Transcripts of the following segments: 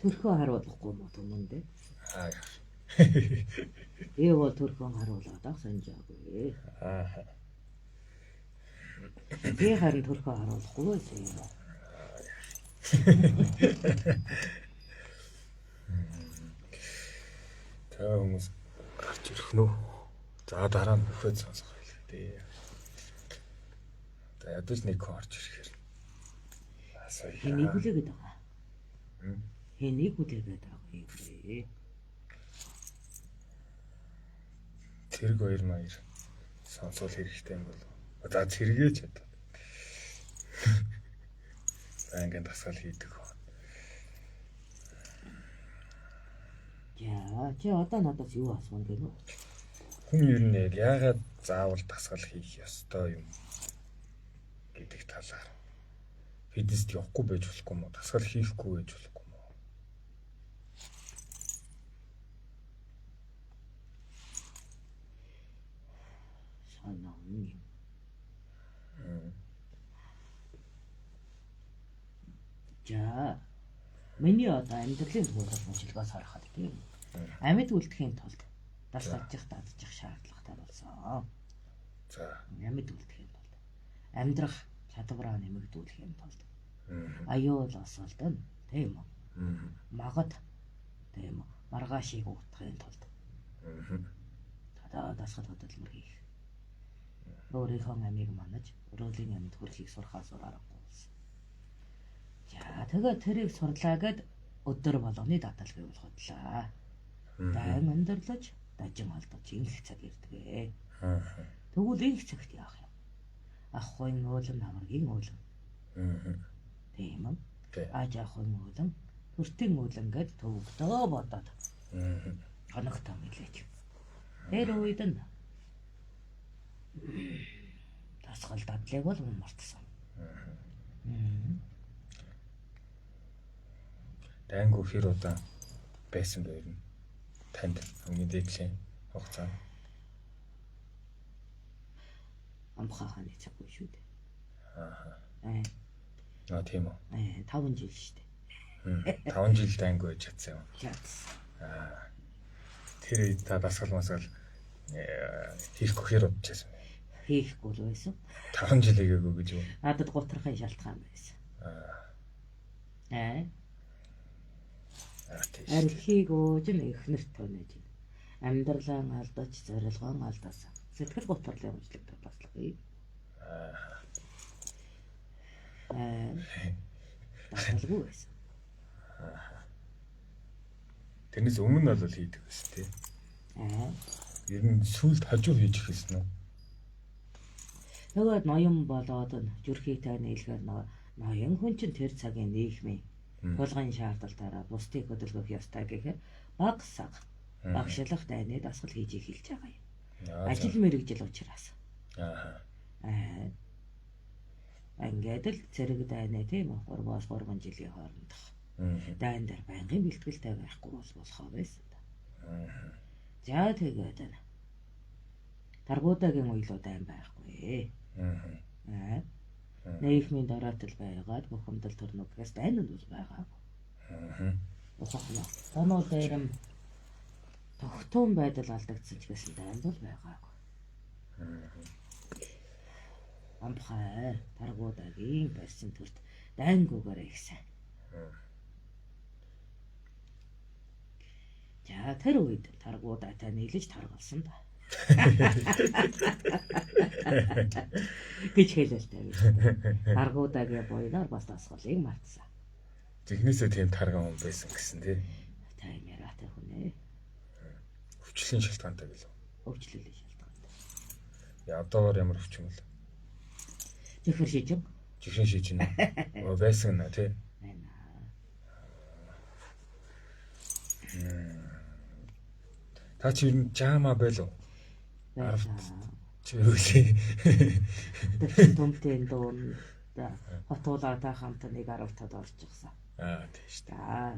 Төрхөө харуулахгүй мó түмэндээ. Аа. Би бол төрхөө харуулаад ах санджаагүй. Аа. Би харин төрхөө харуулахгүй байсан юм. Тэ хүмүүс гарч ирэх нөө. За дараа нь бүхэл сонсох байлаа дээ. За ядаж нэг орж ирэхээр. Асаа. Хэнийг үлээгээд байгаа. Хэнийг үлээгээд байгаа юм. Тэрэг 2 сонсвол хэрэгтэй юм болов. За зэрэгээж одоо. Ангийн дасгал хийдэг. Яа, чи одоо надаас юу асуун гэнэ үү? Хүн ер нь яагаад заавал дасгал хийх ёстой юм гэдэг талаар. Фитнест явахгүй байж болохгүй мó, дасгал хийхгүй байж болохгүй мó. Санаа юм. За миний одоо амьдралын төвлөрөх ажиллагаас харахад тийм амьд үлдэхийн тулд дасгалжих дадчих шаардлагатай болсон. За Амьд үлдэхийн тулд амьдрах чадвараа нэмэгдүүлэхийн тулд аюул осолдон тийм үү? Магад тийм үү? Маргаашийг утгахын тулд одоо дасгал хөдөлмөр хийх. Өөрийнхөө амийг манаж өрөөлийн амьд хүрэхийг сурахаас аргагүй болсон. За тэгээд тэрийг сурлаа гэд өдөр болгоны дадал гэвэл хотлаа. Дайн өндөрлөж, дажин алдаж инх цаг ирдэг. Тэгвэл инх цагт яах юм? Ахын уулын намаргийн уулын. Тийм үү? Аж ахын уулын, хүртийн уулын гэд төвөгдөө бодоод. Хоногтой мэлээч. Тэр үед нь дасгал дадлыг бол мартсан. Дайнгу хэр удаан байсан бэ юм? Танд хамгийн дээдлийн хугацаа. Амхааханы цаг үе шүү дээ. Аа тийм үү. 5 жил шүү дээ. 5 жил дайнгу байж чадсан юм. Чадсан. Тэр та дасгал масгал хийхгүй хэр удажсэн бэ? Хийхгүй л байсан. 5 жил хийгээгүй гэж юу? Надад гутрахын шалтгаан байсан. Архийг өөж нь ихнэрт тонож байна. Амьдралаа алдаж, зорилгоо алдасан. Сэтгэл гутралын өмчлөгдөд баслагыг. Баслаггүй байсан. Тэрнээс өмнө бол хийдэг байсан тий. Ер нь сүлд хажуу хийж эхэлсэн үү? Тэгээд ноён болоод зүрхийтэй нийлгээр ноён хүн чинь тэр цагийн нийгмийн тулгын шаардлагатаараа бусдыг хөдөлгөх ёстой гэхээр багсаг багшлах дайны дасгал хийж эхэлж байгаа юм. Ажил мэргэжил учраас. Ингээд л зэрэг дайны тийм 3 жилийн хоорондох. Дайн дээр байнгын бэлтгэлтэй байхгүй болохоо байсан. За тэгээд таргуудагийн уйлуу дайн байхгүй. Нийгмийн дороотол байгаад бухимдал төрнөгөөс дайн нь бол байгаагүй. Ухаалаа. Тоноо дээрм тогтун байдал алдагдсан ч гэсэн дайн бол байгаагүй. Амбхай таргуудагийн барьсан төрт дайнгүйгээр ихсэн. За тэр үед таргуудаатай нийлж таргалсан да. Гэж хэлэлтэй. Таргуудагийн буйнаар бас дасгалыг мартсан. Технээсээ тийм тарган хүн байсан гэсэн тий. Таймераатай хүн ээ. Өвчлөлийн шалтгаантай гэлээ. Өвчлөлийн шалтгаантай. Одоогоор ямар өвчин вэ? Чихэр шижин. Чихрийн шижин. Байсан нэ тий. Та чи юу жаама байлоо? Чи юу лээ? Томтын дуун хотуулаатай хамт нэг 10 тад орж ирсэн. Тийш та.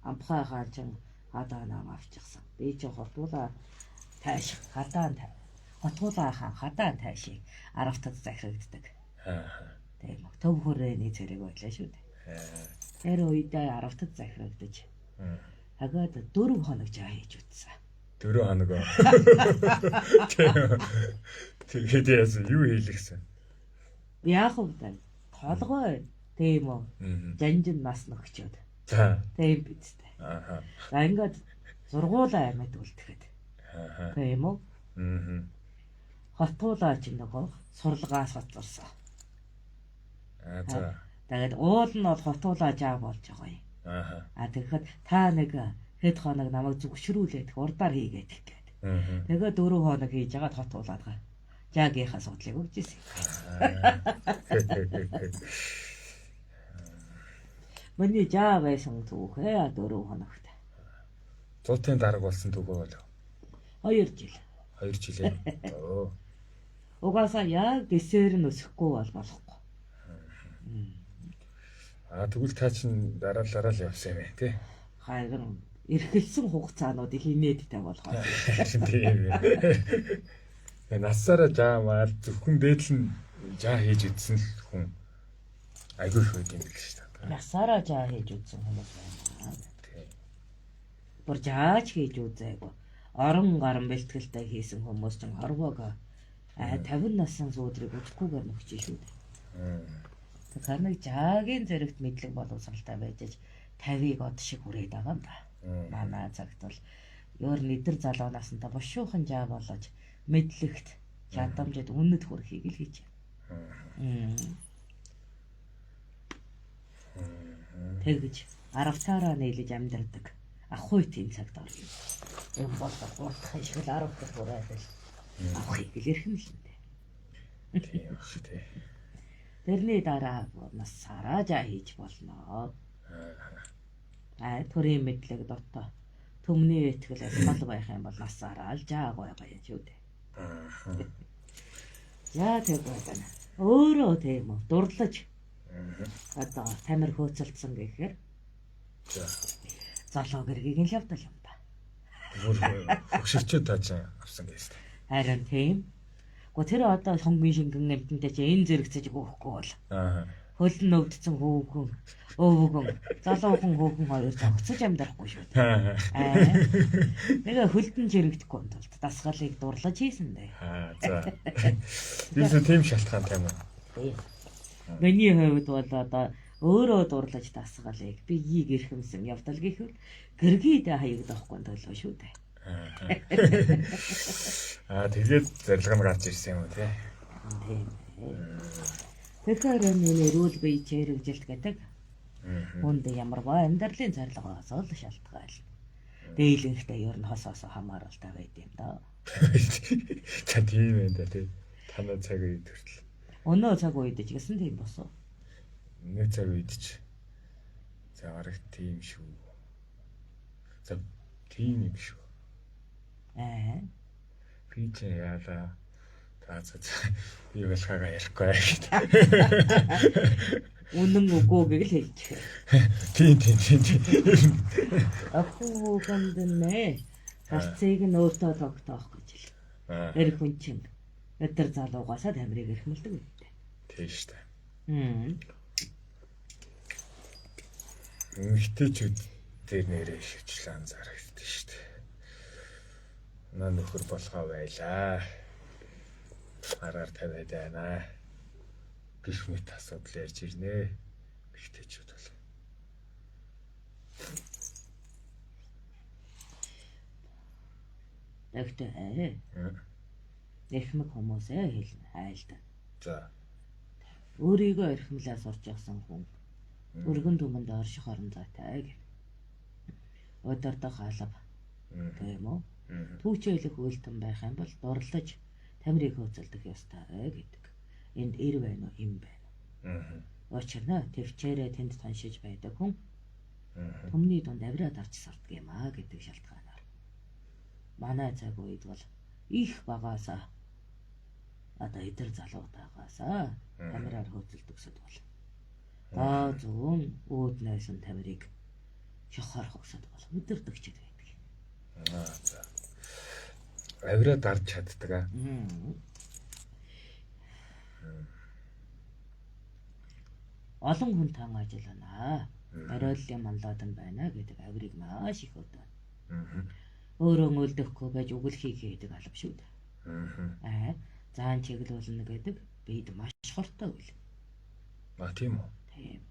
Амбхай хаачин хадаанаа авчихсан. Би ч хотуулаа тааш хадаан тай. Хотуулаа хадаан таашийг 10 тад захирагддаг. Тийм. Төв хүрээний зэрэг байлаа шүү дээ. Тэр үедээ 10-д захирагдаж. Хагаад 4 хоног жаа хийж үтсэн. 4 хоног. Тэгээд яасан юу хийлгсэн? Яг үгүй. Толгой тийм үү. Жанжин нас нөхчөөд. За. Тийм бидтэй. Ааха. За ингээд зургуулаа амьд үлдэхэд. Тийм үү? Хотгуулаа ч нөгөө сурлагаас хоцорсон. За. Тэгээд уул нь бол хотгуулаа жаа болж байгаа юм. Тэгэхээр та нэг хэд хоног намайг зүгшрүүлээд урдаар хийгээд гэх гээд. Тэгээ 4 хоног хийж байгаа хотгуулаад гаа. Жаагийнхаа судлыг өгч ирсэн. Миний жаа байсан түүхээ 4 хоногт. Зуутын дарга болсон түүхөө болов. 2 жил. 2 жилээ. Оо. Угаасаа яг дэсээр нь өсөхгүй болохгүй. Тэгвэл та чинь дараалалаа л явсан юм ээ тий. Харин эргэлсэн хугацаануудыг хийнээдтэй болгоо. Тийм. Насаараа жаамаар зөвхөн дээдл нь жаа хийж идсэн л хүн айгүй их байд юм биш шүү дээ. Насаараа жаа хийж үзсэн хүмүүс байна. Тийм. Бүр жаач хийж үзээгүй. Орон гарan бэлтгэлтэй хийсэн хүмүүс ч хорвоог 50 насны суудрыг үзэхгүйгээр нөхчий шүү дээ. Тэгэхээр нэг жаагийн зэрэгт мэдлэг боловсралтай байж 50-ыг од шиг хүрээд байгаа юм да. Манай цагт бол ёр нидэр залуу настай бошуухан жаа болож мэдлэгт чадамжид үнэт хүрэхийг л хийж байна. Тэгж 10 таараа нийлж амьдардаг. Ахгүй тийм цагт орно. Эм болдог гуртах шиг л 10 дахь хүрээд л авахыг л эрхэм л дээ. Тийм шүү дээ. Тэрний дараа насаараа жаа хийж болно. Төрийн мэдлэг дотоо төмний ихтгэл гол байх юм бол насаараа л жааг байгаа юм шүү дээ. Яа тэгвэл өөрөө тийм үү дурлаж одоо тамир хөөцөлдсөн гэхээр залуу гэргийг нь лавдал юм да. Хөшөрчөө тааж авсан гэсэн. Харин тийм. Гэхдээ тэр одоо хонгийн шингэн амтантай чи энэ зэрэгцэж өгөхгүй бол. Хөлн өвдсөн хөөгөн, өвгөн, залуухан хөөгөн хоёр зогцож амьдрахгүй шүү дээ. Тэгээ хөлдөн зэрэгдэхгүй юм бол дасгалыг дурлаж хийсэн дээ. За. Юусе тийм шалтгаантай юм уу? Миний хувьд бол одоо өөрөө дурлаж дасгалыг би ийг эрхэмсэн явдал гэхэл гэргийд хаягдахгүй төлөө шүү дээ. Тэгээд зорилго нь гарч ирсэн юм уу тий? Тийм. Тэгэхээр миний рүүл бий чирэгжилт гэдэг. Хүнд ямарваа амьдралын зорилгоос л шалтгаал. Дийлэнхтэй ер нь хосоос хамааралтай байд юм да. За тийм ээ да тий. Танай цаг үед хүртэл. Өнөө цаг үед ч гэсэн тийм босоо. Нэг цаг үед ч. За арга тийм шүү. За тийм юм шүү. Би ч яалаа. За би болохоога ярихгүй гэдэг. Үнэн үгүй гэж хэлж. Тийм. Ахуу ганднэ. Харцыг нь өөртөө тогтоох гэж л. Тэр хүн чинь өдөр залуугаасаа тамирыг эрхмэлдэг үү? Тийм шүү дээ. Эмэгтэйчүүд дээр нэрээ шивчлээ анзаардаг шүү дээ. Наа нөхөр болохоо байлаа. Араар тавиад байна. Гэх мэт асуудал ярьж ирнэ. Эмэгтэйчүүд бол. Тэгтээ. Эрхмэг хүмүүсээ хэлнэ хайлтаа. За. Өөрийгөө эрхмлээ сурч явсан хүн өргөн түмэнд орших орон зайтай гэх. Өдөртөх алба. Тийм үү? Түүчээлэх үйлдэн байх юм бол дурлаж тамирыг хөөцөлдөх ёстой гэдэг. Энд эр байна уу, им байна уу? Очирна төвчээрээ тэнд таньшиж байдаг хүн төмний дунд авираад авч сарддаг юм аа гэдэг шалтгаанаар. Манай цаг үед бол их багаасаа одоо эдэр залуутаагаасаа тамираар хөөцөлдөгсөд бол. Зүүн үүднээс тамирыг шохоор хогсод бол өдөртөгчд байдаг. За. Авираа дарж чаддаг аа. Олон хүн таан ажиллана. Оройлын манлаад нь байна гэдэг авирыг маш их өдөө. Мм. Өөрөө өлдөхгүй байж өгөлхийг хийдэг алба шүү дээ. Мм. Заан чиглүүлнэ гэдэг бид маш хортой үйл. А тийм үү. Тийм.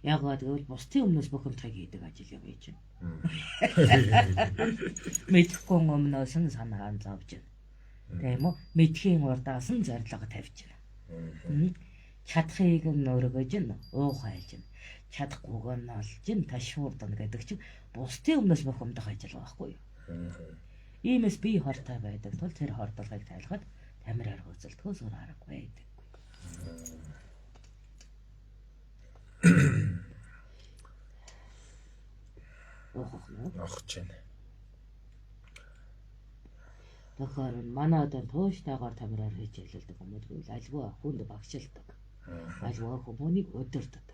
Яг гэвэл бусдын өмнөөс бухимдахыг хийдэг ажил юм байж байна. Мэдхгүй өмнөөс нь санаа зовж байна. Тийм үү? Мэдхийн урдаас нь зорилго тавьж байна. Чадахыг нь өргөж нь уухайлж байна. Чадахгүйг нь олж нь ташуурдана гэдэг чинь бусдын өмнөөс бухимдах ажил байхгүй юу? Иймээс би хортой байдаг тул тэр хордлогыг тайлахад тамираар хөзөлдөхөөс өөр аргагүй байдаг. Огч байна. Тэгэхээр манай одоо тууштайгаар тамираар хийж ялдаг хүмүүст альва хүнд багшилдаг. Альва хүмүүнийг өдөрдөг.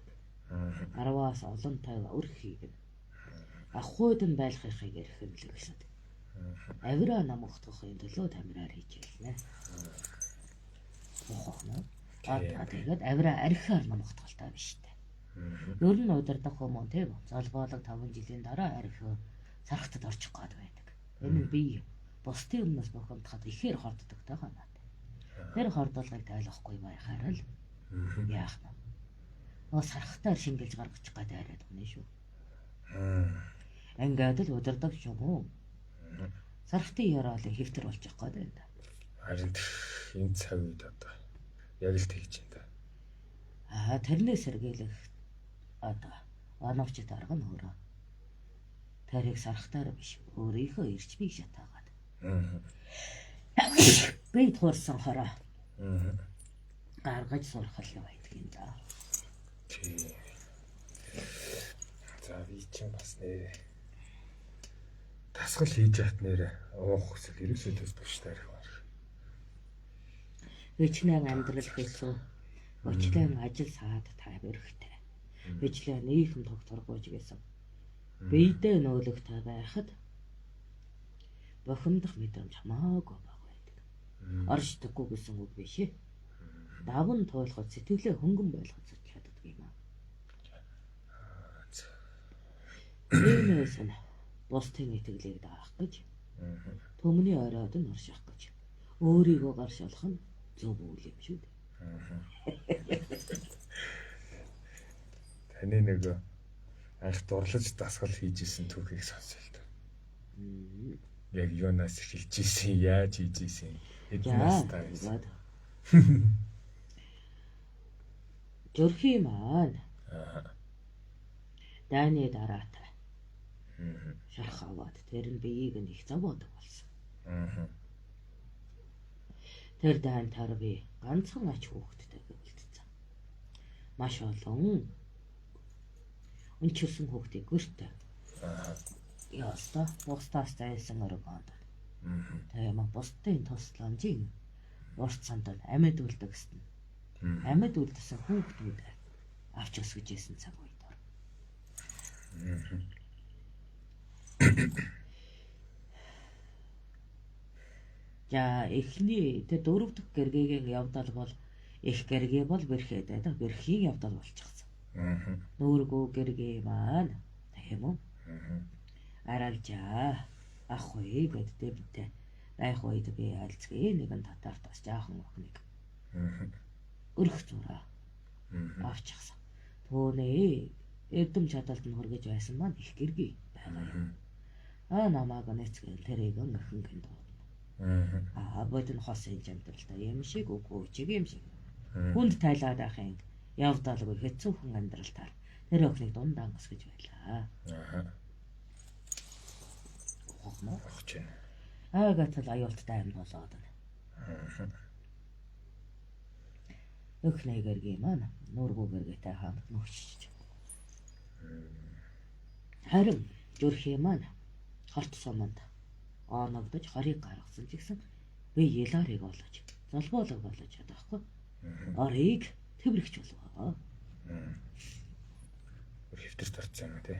10-аас олонтой өрх хийгнэ. Ахуйд нь байлгахыг ярих юм л гэсэн. Авира намгтахын төлөө тамираар хийж ялнэ. Тэгээд авира архиар намгтахалтай биш үү? Ер нь удирдах хүмүүс тийм залбоолог 5 жилийн дараа архи сархтад орчих гээд байдаг. Энэ нь бие бусдын өмнөөс бухимдахад ихээр хорддог таа надад. Тэр хордолгыг тайлахгүй байхаар л яах вэ? Сархтаар шингэлж гаргачих гээд арайд байна шүү. Ингээд л удирдаг юм уу? Сархтын яраалын хэвтер болчих гээд байна. Харин энэ цаг үед одоо яг л тэгж байна. Тэрнээс сэргийлэх одоо оновчт арга нь өөрөө. Тэрийг сархтаар биш өөрийнхөө ирчмийг шатаагаад. Би туурсан хороо. Гаргаж сурах л байдаг юм да. Тийм. За би чинь бас нэ дасгал хийж яат нэрэ уух хүсэл ерөөсөө төсдөг ш тарих баг. Өчнөө амьдрал хэцүү. Өчлөн ажил саад тайвэрхтэй. Өчлөө нийгэм тогтворгүйж гэсэн. Биедээ нөөлөгтэй байхад бохимдох мэдрэмж хамаагүй бага байдаг. Оршдоггүй гэсэн үг биш ээ. Давн тойлоход сэтгэлээ хөнгөн байлгаж чаддаг юм аа. Иймээс нь бусдын итгэлийг даах гэж төмний оройд нь орших гэж өөрийгөө гаршуулах нь зөв үйл юм шүү дээ. Таны нэг анх дурлаж дасгал хийжсэн түүхийг сонсё л доо. Яг юунаас эхэлж ийсэн, яаж хийж ийсэн, эднээс таарсан. Жөрхий маань дайны дараатай шарх аваад тэр нь биеийг нь их зовоодог болсон. Тэр дайнтаар би ганцхан ач хүүхэдтэй уулзсан. Маш олон өнчилсөн хүүхдийг гэртээ. Яста бусдаас зайсан өргөнд. Тийм бусдын тусламжийн урт сандад амьд үлдэг гэсэн. Амьд үлдсэн хүүхдүүд авч өсгөж исэн цаг үед. За эхний тэр 4 дахь гэргийн явдал бол их гэргээ бол бэрхээд байдаг. Бэрхийн явдал болчихсон. Нүүргүү гэргээ маань тийм үү? Аралжаа ах уу гэдтэй битээ. Айх үед би альцгийн нэгэн татартаас жаахан охиныг өрх зураа авчихсан. Түүний эрдэм чадалд нь хүргэж байсан маань их гэргээ байгаа юм. Намааг нэцгээл тэрийг өхөн гэнэ. Бодон хос энэ амьдралтай юм шиг үгүй чиг юм шиг. Хүнд тайлаад ахын явдалгүй хэцүүхэн амьдралтаар тэр өхнийг дундаа гасгаж байлаа. Огч байна. Гатал аюултай амьд болоод байна. Өхний гэргээ маань нүүргүү гэргээтэй хамт нөхчж. Харин жөрхий маань хорт суманд оногдож хорийг гаргасан ч гэсэн би ялаарыг олж залбоолог болж чадахгүй. Орыг тэврэгч болвоо. Хэвтэр тарцсан юм тий.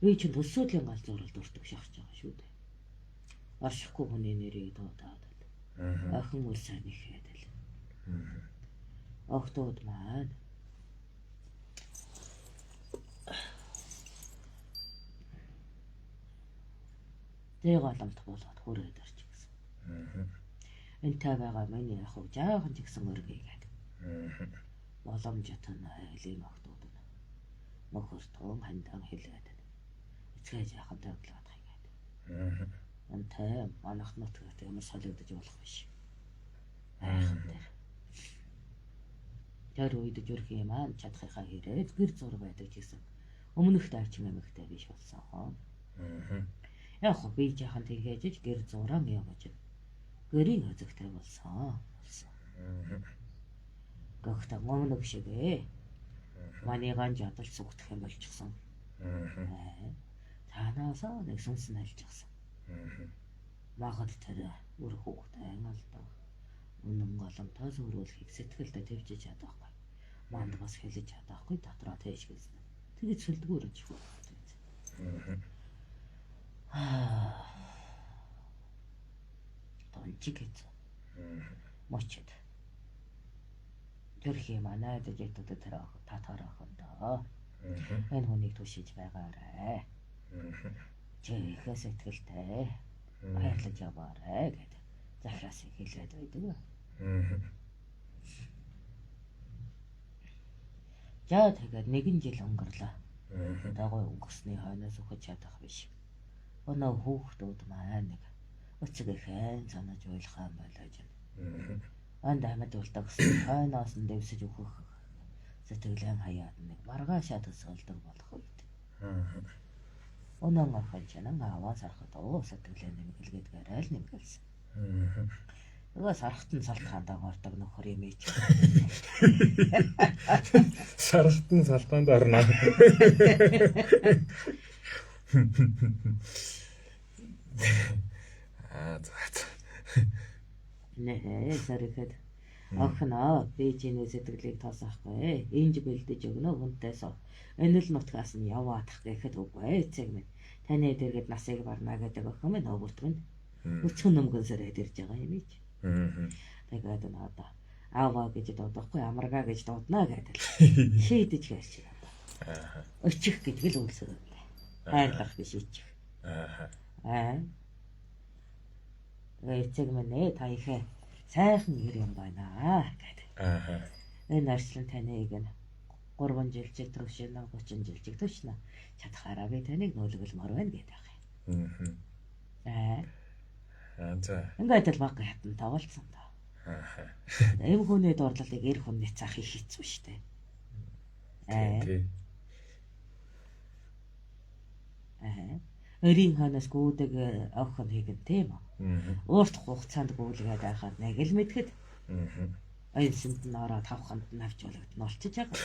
Би чинь төсөөлийн галзуурал дуртай шахаж байгаа шүү дээ. Оршихгүй хүний нэрийг дуудаад. Охин үл сайн ихэд л. Охтууд маань тэг голомт болоод хүрээд орч гисэн. Энтэй байгаа миний ах уу жаахан ч гэсэн өргөйгээд. Боломжтой айлын охтууд нь мөхөр том хандан хэлээд. Эцгээ жаахан төвлөд хайгаад. Энтэй манах нутгаар юм солиодож болох биш. Айхан дээр. Тэр үед зүрх юм аа чадхынхаа хэрэг гэр зур байдаг гэсэн. Өмнөх дайчин эмэгтэй биш болсон. Яг хөө би жаахан тэгээж гэр зураа юм гэж. Гэрийн özөгтэй болсон. Гэхдээ өмнөх шиг манай ганж ядал сүгдэх юм болчихсон. Танаасаа нэг сүнс нь альчихсан. Магад тэр үр хүүхдээ ангалтаа. Үнэн голомтоо зөрүүлэхийг сэтгэлдээ төвчж чадахгүй. Манд бас хэлж чадахгүй дотроо тээш гэсэн. Тэгээд сүлдгүүрж хөө. Тончиг гэж. Мочид. Төрхий манайд жигтүүд тэр татаарах доо. Энэ хүнийг түшиж байгаарэ. Чи их сэтгэлтэй баярлаж яваарэ гэдэг. Захиас хэлээд байдаг. За тэгээд нэгэн жил өнгөрлөө. Дагуу өнгөрсний хойноос өгч чадах биш. Өнөө хүүхдүүд маань нэг өцгөхэн санаж ойлгох юм байлаа гэж. Анд амьд үлдэгсэн хойноос нь дэвсэж өгөх сэтгэлэн хаяад нэг маргаашаа төсөөлдөг болох үед. Өнөө ахын чанан аваа сарахад сэтгэлэн нэмгэлгээд гарайл нэмгэлсэн. Нөгөө сарахт нь салтгаандаа гордог нөхөр юм ээж. Сарахт нь салтгаанд орно. Нэ сарихад охноо бийжийн сэтгэлийг тоосохгүй. Инж бэлдэж өгнө хүнтэйс. Энэ л нутгаас нь яваадах гэхэд үгүй эцэг минь. Таны дэргэд насыг барна гэдэг охин минь өгөртгөн. Өчгөн нөмгөнсөрөөд ирж байгаа юм ээж. Тэгээд надаа аваа гэж дуудахгүй амаргаа гэж дуудана гэдэг. Шийдэж гэрч. Өчих гэдэг л үлсэрэг. Хайрлах биш ичих. Эцэг минь та ихэ сайхан гэр юм байна гэдэг. Энэ арслан таныг 3 жил ч төвшин 30 жил ч төвшнө. Чадхаараа би таныг нөлөөлмөр байна гэдэг. За. Ингээд л баг хатан тоглолцсон та. Эм хүний дурдлыг эр хүн нэцаах их хэцүү штэ. Өрийн ханаас гүйдэг охин хийгэн тийм үү? Уурт хугацаанд гүйлгээд байхад нэг л мэдхэд. Айсэнд нь ороод тавханд нь авч болгоод нолчиж байгаа.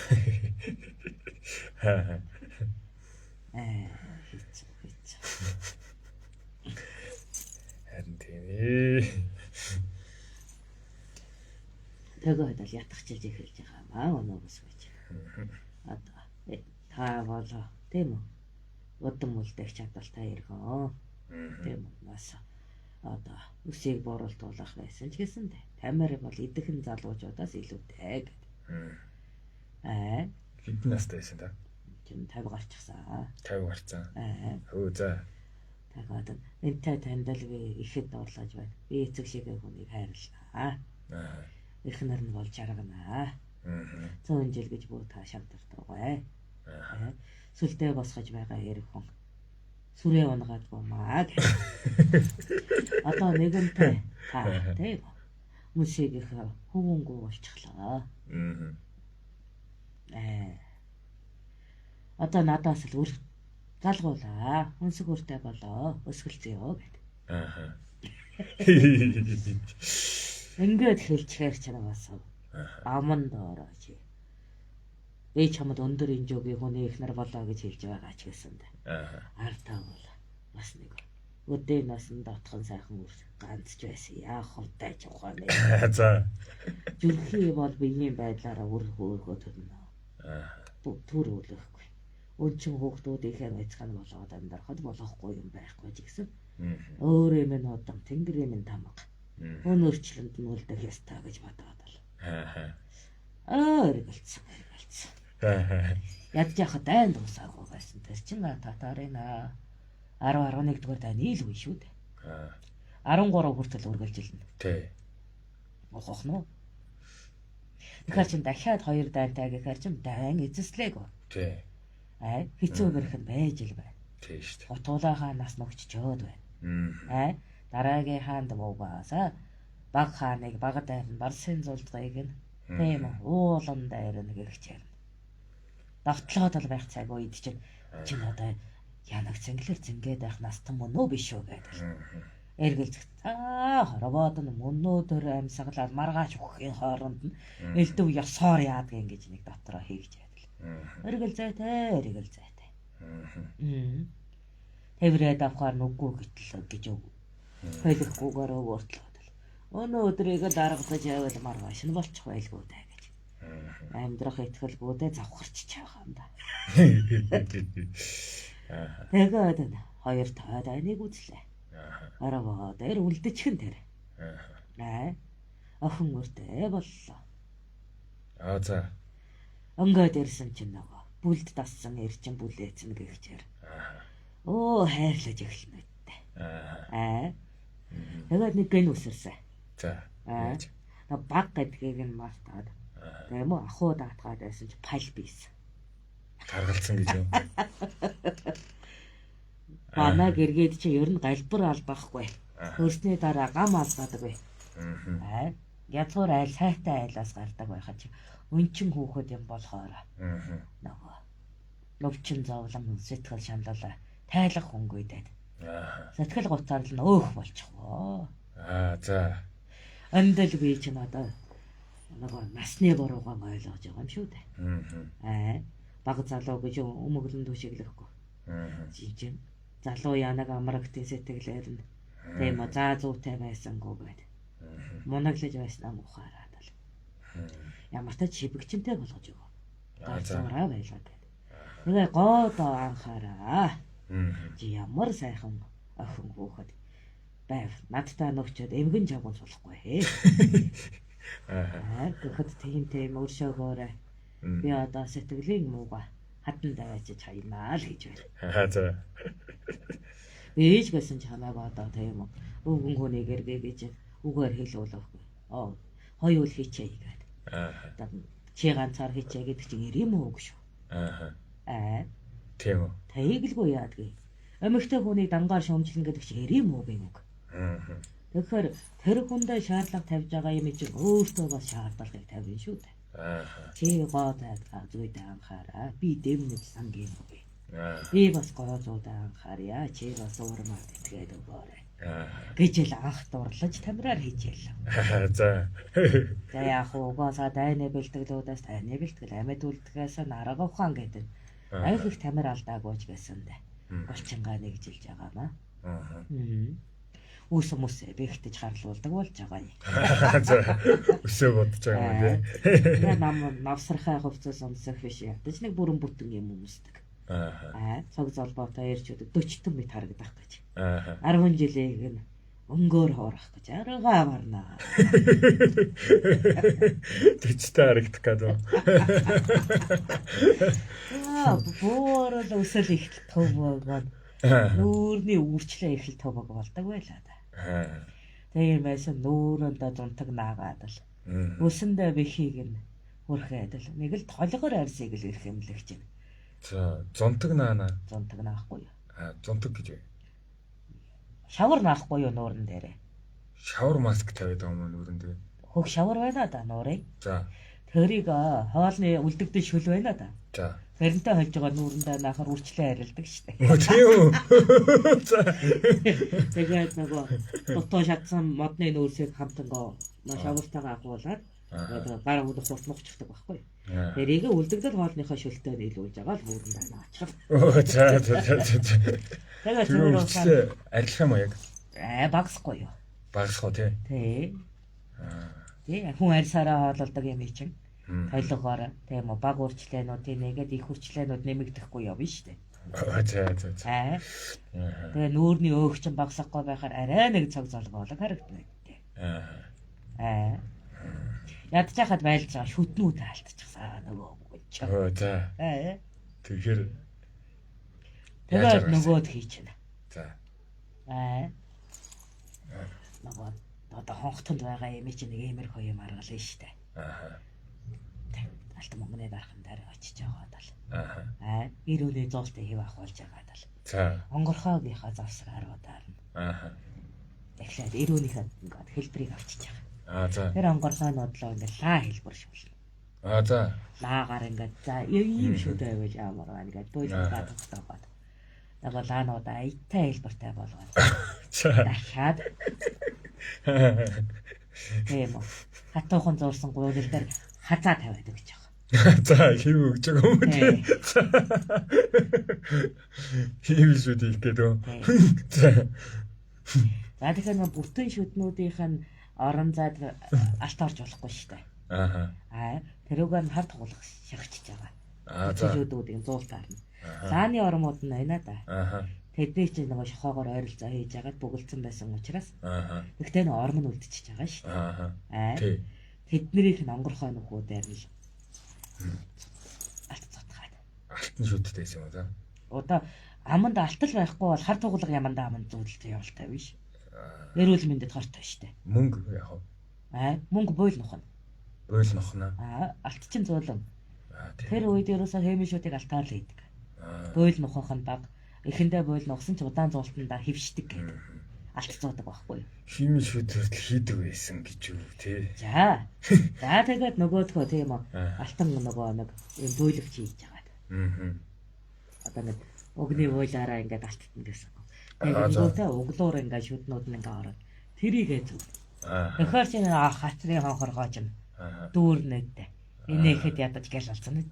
Хэцүү. Харин тийм. Тэгээд л ятгахчилж эхэлж байгаа маа өнөөс гэж. Одоо та болоо тийм үү? Удам үлдэх чадaltaй иргэн. Тийм үү? Нас одоо үсийг боруулах байсан ч гэсэн тамир бол идэхэн залуучуудаас илүүтэй гэдэг. Хэдэн настай байсан та? Чин 50 гарчихсан. 50 гарцсан. Хөө за. Тэгээд энтэй тандал би ихэд орлож байна. Би эцэг шигээ хүнийг хайрлаа. Эхнэр нь болж аргана. 100 жил гэж бүү та шантардаг бай. Сүлдээ босгож байгаа хэрэг хүн. Сүрээ унгадгүй маа. Одоо нэгэнтэй тийм мөсийг их хөвөнгөө болчихлоо. Одоо надаас л үр залгуулаа. Хүнсэг үртэй болоо. Өсгөлцөө гэдэг. Ингээд хэлчихээр чанаас аман доорооч. Би чамд өндөр инжooгийн хүний ихнэр болоо гэж хэлж байгаа ч гэсэн дээ. Артаа бол бас нэг өдөө насанд дотхон сайхан үр ганцж байсан. Яах вэ ухаан ээ. За. Зүрхий бол биеийн байдлаараа үр хөөргөө төрнө. Түр үлэхгүй. өнчин хүүхдүүдийнхээ байцгаана болгоод амьдрахад болохгүй юм байхгүй ч гэсэн Мм. өөрөө минь удан тэнгэрийн минь тамга өнөрчлөнд нь үлдэх ёстой гэж бодоод л эргэлцсэн. Ядж яхад дайнд дуусаагүй байсан. Тэр чинь татарын 10 11 дугаар дайны ил үе шүү дээ. 13 хүртэл үргэлжилнэ. Тий. Ухах нь. Тэгэхээр чин дахиад 2 дайнтай гэхээр чин дайн эзэслээгөө. Тий. Хэцүү бэрх нь байж л байна. Тий шүү дээ. Утуулаа хаанаас нөгччөөд байна. Мм. Дараагийн хаанд буугаасаа баг хааныг баг дайрн барсын зулдгыг нь тийм уулан дайрн гэрчээр. Давтлаад л байх цаг үед чинь одоо янаг зинглэр зингээд байх настан мөн үү биш үү гэдэг. Эргэлж хоробоод нь мөнөөдөр амьсгалаад маргааш өгөхийн хооронд нь элдв ёсоор яадгийн гэж нэг дотроо хийж байдаг. Эргэлзээтэй. Тэврээд авахаар нүггүй гэтэл гэж өг. Хэлэхгүйгээр өөртлөөд л. Өнөөдрийг л аргадаж явал маргааш нь болчих байлгүй даа гэж. Амьдрах итгэлгүүдээ завхарч чаах юм да. Тэгээд 2 таад айныг үзлээ. Арава дээр үлдэчихэн тэр. Охин өртөө боллоо. За. Өнгөд ирсэн чинь нөгөө бүлд дассан ирчин бүлээцэн гихчээр. Хайрлаж эхэлнэ үттэй. Тэгээд нэг гэн үсэрсэн. За. Баг гэдгийг нь мартаад. Тэгээ мө ахуу даатгаад байсан чи пал бийсэн. Гаргалцсан гэж юу? Банаа гэргээд чи ер нь галбар албахгүй. Хөрсний дараа гам алдаадаг. Язгуур айл сайтай айлаас гардаг байхад чи өнчин хүүхэд юм болохоор. Нөгөө лөвчин зовлон сэтгэл шаналлаа тайлах хөнгөйдээд. Сэтгэл гоцаар л өөх болчихвоо. За. Андал би ч надаа нөгөө насны буруугаа ойлгож байгаа юм шүү дээ. Баг залуу гэж өмөглөн түшиглэхгүй. Жижиг залуу янаг амрагтын сэтгэлээр нь тийм үү заа зүйтэй байсангүй байд. Моноглож байснаа мухаараад л. Ямар ч чибгчэнтэй болгож өгөө. Даацаараа байлаа гэдэг. Тэгээ гоодоо анхаараа. Чи ямар сайхан охин хүүхэд байв. Надтай нөхчөд эвгэн жагуун суулахгүй. Тэгэхэд тийм өршөөгөөрэй. Би одоо сэтгэлийн мууга хатан даваачиж хаянаа л гэж байна. За. Ээж гэсэн ч хамаагүй одоо тийм үү. Өвгөн хүнийгээр гэж үгээр хэлүүлэхгүй. Хоёул хийчээ гэдэг. Чи ганцаар хийчээ гэдэг чинь ирэм үү шүү. Тийм үү. Тэйгэлгүй яадгийг. Эмэгтэй хүнийг дангаар шөмжлөн гэдэг чинь ирэм үү гэх үг. Тэгэхээр тэр хүндээ шаардлага тавьж байгаа юм чинь өөртөө бас шаардлагыг тавина шүү дээ. Чи гоодаа зүйдээ анхаараа. Би дэмнэж сангийн үг. Би бас гоодаа анхаарья. Чи бас уурмаар тэтгээд өгөөрэй. Гэж л анх дурлаж тамираар хийжээ. За. За яах вэ? Угаасаа дайны бэлтгэлүүдээс тайны бэлтгэл амьд үлдгээс нарга ухаан гэдэг. Аяг их тамир алдаагүй ч гэсэн дээ. Булчингаа нэгжилж байгаа маа. Үс хүмүүсээ бэхтэж харлуулдаг болж байгаа юм. За. Өсөө бодож байгаа юм тий. Навсархай хувцас өмсөх биш ядаж нэг бүрэн бүтэн юм өмсдөг. Цаг залбоотой ирчүүд 40 мэт харагдах гэж. 10 жилийг нь өнгөөр хоорох гэж арга аварнаа. 40-тай харагдах гэдэг. Бөөр л өсөл их төвөөгөө нүүрний үрчлээ их төвөг болдог байлаа да. Тэгээд байсан нүүрэндээ зунтаг наагаад л өсөндөө бэхийг нь хүрхээд л нэг л толгоор арсыг л ирэх юм л гэж байна. За зунтаг наана. Зунтаг наахгүй юу? Зунтаг гэж бай. Шавар наахгүй юу нуурын дээрээ? Шавар маск тавиад байгаа юм нуурын дээр. Хөх шавар байна да нуурыг. За. Тэрийг хоолны үлдэгдэн шүл байна да. За. Тэрнтэй хольж байгаа нүүрэндээ наахаар үрчлээ арилдаг штэ. Тийм үү. За. Тэгээд нөгөө дотоо шатсан модны нүүрсийг хамтангоо шавартайгаа агуулаад гараа удах хурцмогчдаг байхгүй. Тэрийг үлдэгдэл хоолныхоо шүлтээр нийлүүлж байгаа л нүүрэндээ наачих. За. Тэгээд тэр уусаа арилах юм уу яг? багсахгүй юу? Багсах уу тий. Тий. Хүн арьсаараа хоололдог юм чинь. Толгоор тийм үү баг урчлаануудын нэгэд их урчлаанууд нэмэгдэхгүй явна шүү дээ. За. Тэгээ нүүрний өөх чинь багсахгүй байхаар арай нэг цаг залгоолог харагдана гэдэг. Ядж хахад байлж байгаа шүтнүүд алдчихсан нөгөө ч. За. Тэгэхээр тэгээд нөгөөд хийчихнэ. За. Нөгөө одоо хонхтонд байгаа юм чи нэг иймэрхүү юм аргална шүү дээ. Алт Монголын дархан дээр очиж байгаа даа. Ирүүний зоолтой хэв ахуулж байгаа даа. За. Онгорхоогийнхаа завсраар ударна. Тэгэхээр ирүүнийхээ ингээд хэлбэрийг авчиж байгаа. За. Тэр онгорхоонууд л ингээд лаа хэлбэр шүүлнэ. За. Лаагаар ингээд за ийм шүдэ байвал ямар байна ингээд бойлгоод тогтоогоод. Нөгөө лаанууд аятай хэлбэртэй болгоод. Дахиад тийм үү. Хатуухан зурсан гуйлал дээр хазаа тавиад өгч байгаа. За хийв өгч байгаа юм тий. Хийв шүү дээ гэдэг. За. За тэгэхээр нэг бүтэн шүднүүдийнх нь орон зайд алт орж болохгүй шүү дээ. Тэрүүгээр нь хар тугуулах шагчиж байгаа. Шүднүүдийн зуултаар нь. Лааны ормууд нь байна да. Тэдний чинь нөгөө шохоогоор ойролцоо хийж агаад бүгэлдсэн байсан учраас. Гэхдээ нэг орм нь үлдчихэж байгаа шүү дээ. Тэднэрийнх нь онгорхой нөхүүдээр нь алт цутгаад. Алтан шүдтэйсэн юм да. Одоо аманд алтал байхгүй бол хар тугуулга яманда аманд зүйлтэй явалтай биш. Эрүүл мэндэд хортой шүү дээ. Мөнгө яг аа. Мөнгө бойл нухна. Бойл нухна. Алт чинь зөөлөн. Тэр үед ерөөсөө хэмишүүдийг алтаар л хийдэг. Бойл нухах нь баг. Эхэндээ бойл нухсан ч удаан зуултанда хөвшдөг гэдэг. Алт цуудаг байхгүй. Химишүүд хүртэл хийдэг байсан гэж юу тий. За. За тэгээд нөгөөдгөө тийм үү. Алтан нөгөө нэг юм бойлогч хийж байгаа. Одоо нэг өгний бойлаараа ингээд алттна гэсэн. Тэгээд нөгөөдөө углуур ингээд шүднүүд нь ингээд ороод тэрийгээ зүг. Тэгэхээр чинь хацрын хонхоргоож юм. Дүүрнэдтэй. Энэхэд ядаж гэл алцсан үү?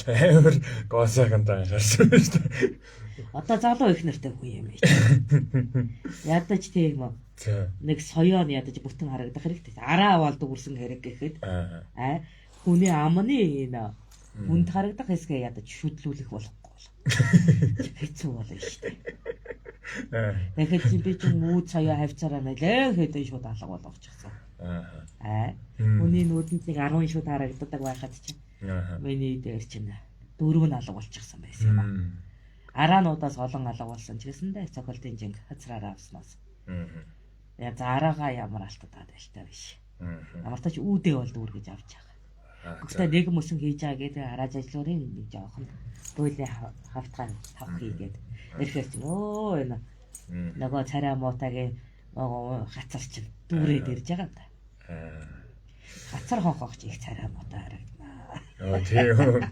Амар госоогонтой харсан шүү дээ. Одоо залуу их нартай хүн юм ээ. Ядаж тийм үү? Нэг соёон ядаж бүтэн харагдах хэрэгтэй. Араа аваад дүрсэн хэрэг гэхэд хүний амны энэ хүнд харагдах хэсгээ ядаж шүдлүүлэх болохгүй бол. Хэцүү болно шүү дээ. Тэгэхээр би чинь үүд сая хавцаараа нэлээ хэдэн шууд алга болгочихсон. Хүний нүдэнд нэг 10 шууд харагддаг байхад чинь. Миний дээр чинь 4 алга болчихсон байсан юм аа. Араануудаас олон алга болсон ч гэсэндээ цохилтын жинг хацраараа авснаас. Яа заараага ямар алтадаад байлтай биш. Ямар ч үүдээ бол дүүр гэж авч байгаа. Гэхдээ нэг мөсөн хийж байгаа гэдэг харааж ажлуурын нэг жоохон бөөлөө хавтгаан тав хийгээд ирэхээр чинь энэ нөгөө царай муутагийн хацар чинь дүүрээд ирж байгаа юм да. Хацар хонхогч их царай муутай харагдана. Тийм.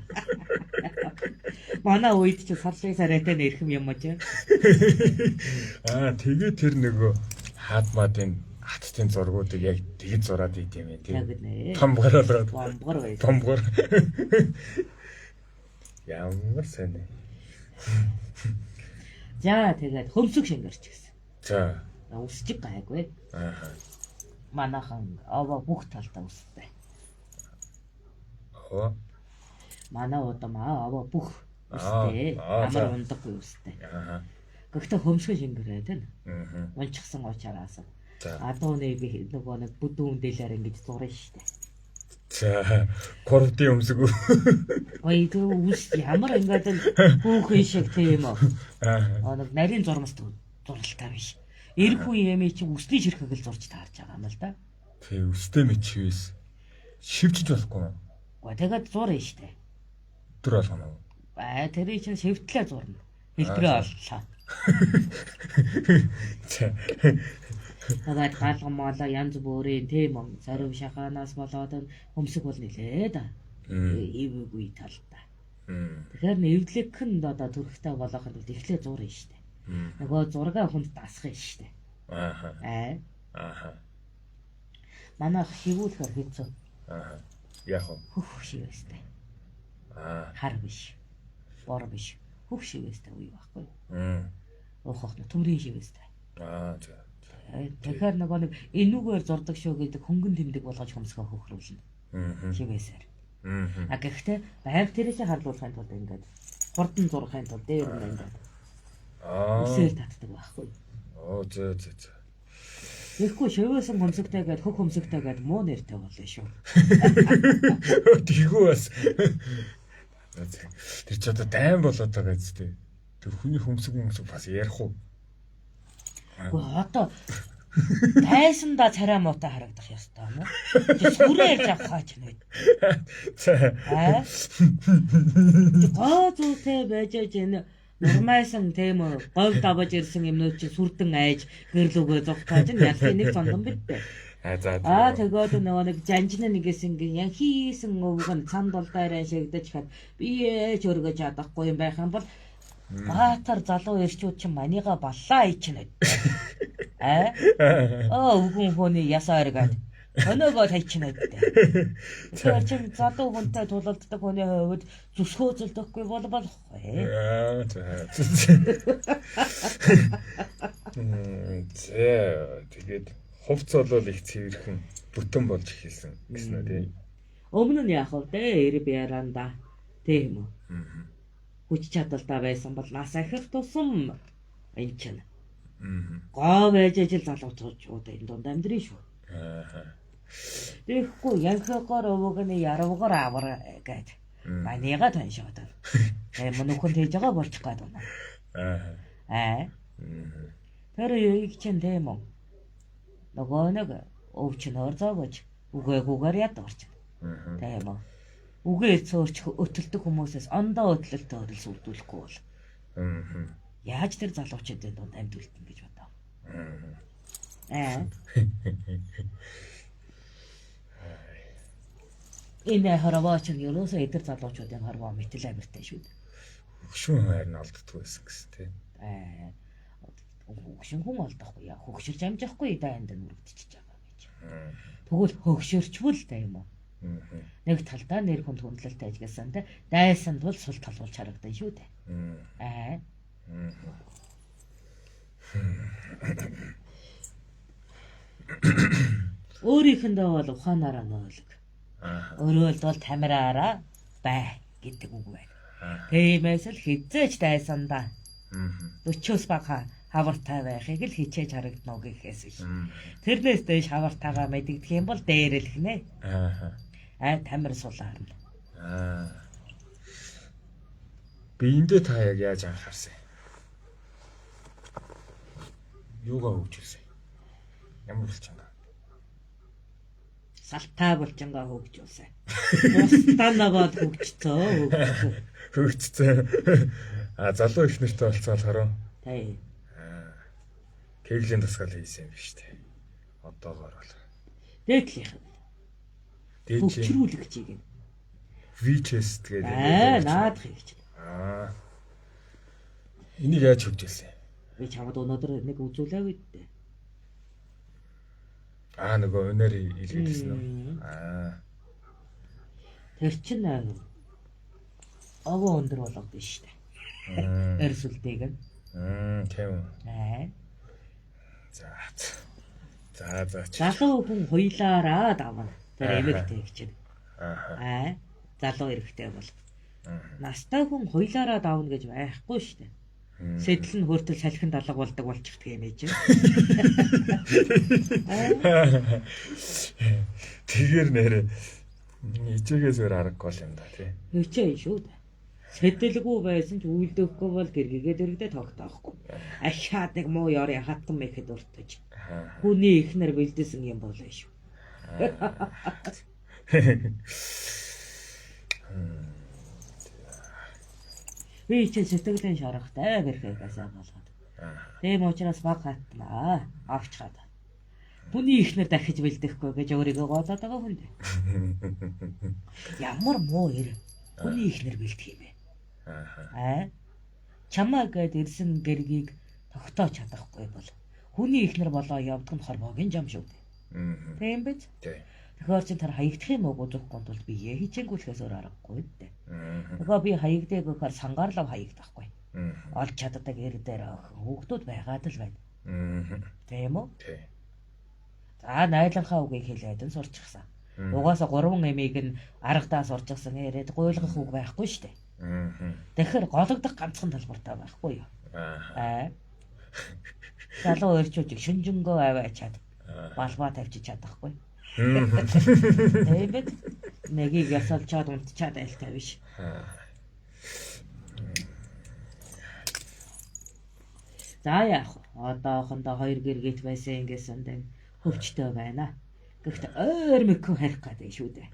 Манай үед чинь сарлын царайтай нэрхэм юм аа чи. Тэгээ тэр нөгөө хаадмаадын хаттын зургуудыг яг тэгж зураад идэм юм тийм. Томгороод. Томгор. Ямар сайн. За тэгээд хөмсөг шингэрч гэсэн. За. Үсчиг гайгүй. Манайхан аваа бүх талдаа үстэй. Манай удамаа аваа бүх үстэй. Амар ундаггүй үстэй. Гэхдээ хөмсгөн шингэрээд байна. Унчихсан уучаараас. Адууны би нөгөө нэг бүдүүн дээлээр ингэж зурна штэ. За, корвтын өмсөг. Ой, тэр үс ямар ингээд хүүхэн шиг тийм үү. Нэг нарийн зурмаст зуралтай биш. Эрхүү юм чи үсний ширхэг л зурж таарч байгаа юм л да. Тий, үстэй мэт шивээс. Шивчж болохгүй. Ой, тэгээд зурна штэ. Өдөр болгоно уу? Тэрий чинь шивтлээ зурна. Хэлбэрээ оллоо. Тэгээд галгамаалаа янз бүрийн тийм үү. Сарив шаханаас болоод хөмсөг бол нилээ да. Ивгүй талдаа. Тэгэхээр нэвдлэгхэнд одоо төрхтэй болгоход бол эхлээ зурна штэ. Нөгөө зургаа хүнд дасгах штэ. Манай хивүүлэхээр хэцүү. Яг уу. Хөх шивэстэй. Хар биш. Бор биш. Хөх шивэстэй үе байхгүй. Уухах нь төмрийн шивэстэй. За. Тэгэхээр нөгөө нэг энүүгээр зурдаг шүү гэдэг хөнгөн тэмдэг болгож хөмсгөө хөхрүүлнэ. Шивээсээр. А гэхдээ байг тэрээсээ харлуулахын тулд ингээд хурдан зурхын тулд дээр нь ингээд үсээр татдаг байхгүй. Зөө. Тэгэхгүй шивээсэн хөмсгтэй гээд хөх хөмсгтэй гээд муу нэртэй болно шүү. Тэггүй бас. Тэр ч одоо дайм болоод байгаа зү. Тэр хүний хөмсг бас ярих уу? Одоо тайсандаа царай муутай харагдах ёстой юм уу? Сүрээ ярьж авах хаач нэ. Гоо зүйтэй байж энэ нормайсан тийм говь даваж ирсэн юмнууд чи сүрдэн айж гэрлүүгээ зогтааж нь ялхын нэг цондон биттэй. Тэгээд нөгөө нэг жанжны нэгээс ингээ ян хийсэн өвг нь цанд болдоороо шигдэж хад бие ч өргөж чадахгүй юм байх юм бол баатар залуу ирчүүд чинь манийга баллаа ичнэ. Өвгөн хүний ясаа эргээд өнөөгөө хайчнаа гэдэг. Тэгэхээр чинь залуу хүнтэй тулалддаг хүний хувьд зүсхөөзөлдөхгүй бол болохгүй. Тэгээд хувц бол их цэвэрхэн бүтэн болж эхэлсэн гэсэн үү тийм. Өмнө нь яах вэ? Эрб яранда тийм үү? Хүч чадалтай байсан бол нас ахих тусам энэ чинь. Гоо байж ажил залуучууд энэ дунд амьдрын шүү. Тэгэхгүй янхагоор өвгөний яравгаар авар гээд манийга таньшаад. Тэгээ мөнхөн тэгж байгаа болчих гээд байна. Тэр яг чинь тийм үү? Нөгөө нэг өвчнөр зоогож үгээгүүгээр ядгарч. Тийм үү? Үгээ цөөрч өтөлдөг хүмүүсээс ондоо өтлөлтөөр л сүрдүүлэхгүй бол. Яаж тэр залуучуудын дунд амьдултан гэж бодоо. Энэ хараваач нь юусоо эдэр залуучуудын харваа мэтэл амиртай шүү дээ. Хөгшин хайр нь олддгүй байсан гэсэн тийм. Хөгшин хүн олдохгүй яа. Хөгшөрч амжихгүй дайнд нүрэгдчихэж байгаа гэж. Тэгвэл хөгшөрчвөл та юм уу? Нэг талдаа нэр хүнд хүндлэлтэй ажигласан те дайсанд бол сул тал болж харагдана шүү дээ. Өөрийнхэндээ бол ухаанаараа ноолог. Өөрөөлд бол тамираараа бай гэдэг үг байна. Тиймээс л хизээч дайсандаа 40-оос бага хавартай байхыг л хичээж харагдана гэхээс биш. Тэрнээс дэш хавартайгаа мэддэг юм бол дээрлэхнэ. Тамир сулаарна. Биендээ та яг яаж анхаарсан? Юугаа хөгжүүлсэн? Ямар булчингаа? Салтаа булчингаа хөгжүүлсэн. Бустанаа бол хөгжцөө. Залуу их нэртэй болцоолохороо. Тий. Кеглийн тасгал хийсэн юм биш үү? Одоогоор бол. Дээдлийнх. Хөгжрүүлэгч юм. VCS гэдэг. Наад хийж. Энийг яаж хөгжүүлсэн? Би чамд өнөөдөр нэг үзүүлээ үдтэй. Нөгөө өнөр илгээсэн үү? Тэр чинь овоо өндөр болгоно шүү дээ. Эрсүүлтэйг нь. Тийм үү. За. Залуу хүн хуйлаараа давна. Тэр эмэгтэй гэж. Залуу эрэгтэй бол. Настай хүн хуйлаараа давна гэж байхгүй шүү дээ. Сэтэл нь хөртөл салхинд алга болдог болчихдаг юм ээж. Тэгэхээр нэрээ ичээгээс өөр аргагүй юм да тий. Ичээ шүү дээ. Сэдэлгүй байсан ч үйлдэхгүй бол гэргийгээ дэрэгдээ тогтоохгүй. Ахаад нэг муу ёрын хатан мэхэд уртаж. Хүний ихнэр бэлдсэн юм болоо шүү. Би чи сэтгэлийн шарахтай гэрхээс болгоод. Тийм учраас баг хатнаа. Авчгаад. Хүний ихнэр дахиж бэлдэхгүй гэж өөрийгөө голоод байгаа хүн дээ. Ямар муу ир. Хүний ихнэр бэлдэх юм бэ? Чамаа гээд ирсэн гэргийг тогтоож чадахгүй бол хүний ихнэр болоо явдаг нь хорвоогийн жам шүү дээ. Тийм биз? Тэгэхээр чи тэр хаягдах юм уу гүзэхгүй бол би хичээнгүүлэхээс өөр аргагүй дээ. Тэгэхээр би хаягдээ гэхээр сангаарлав хаягдахгүй. Олж чаддаг эр дээр хүүхдүүд байгаад л байна. Тийм үү? Тий. За найдлахаа үгийг хэлээд нь сурчихсан. Угаасаа 3 эмийг нь аргадаа сурчихсан яриад гуйлгах үг байхгүй шүү дээ. Тэгэхээр гологдох ганцхан талбартай байхгүй юу? Залуу өрчүүжиг шүнжэнгөө аваачаад балбаа тавьчих чадахгүй. Тэгээд нэгийг ясалчаад унтчаад айлтай биш. За яах вэ? Одоохондоо 2 гэргийт байсан ингэсэн дэ хөвчтэй байна. Гэхдээ ойр мөкөө харих гэдэг шүү дээ.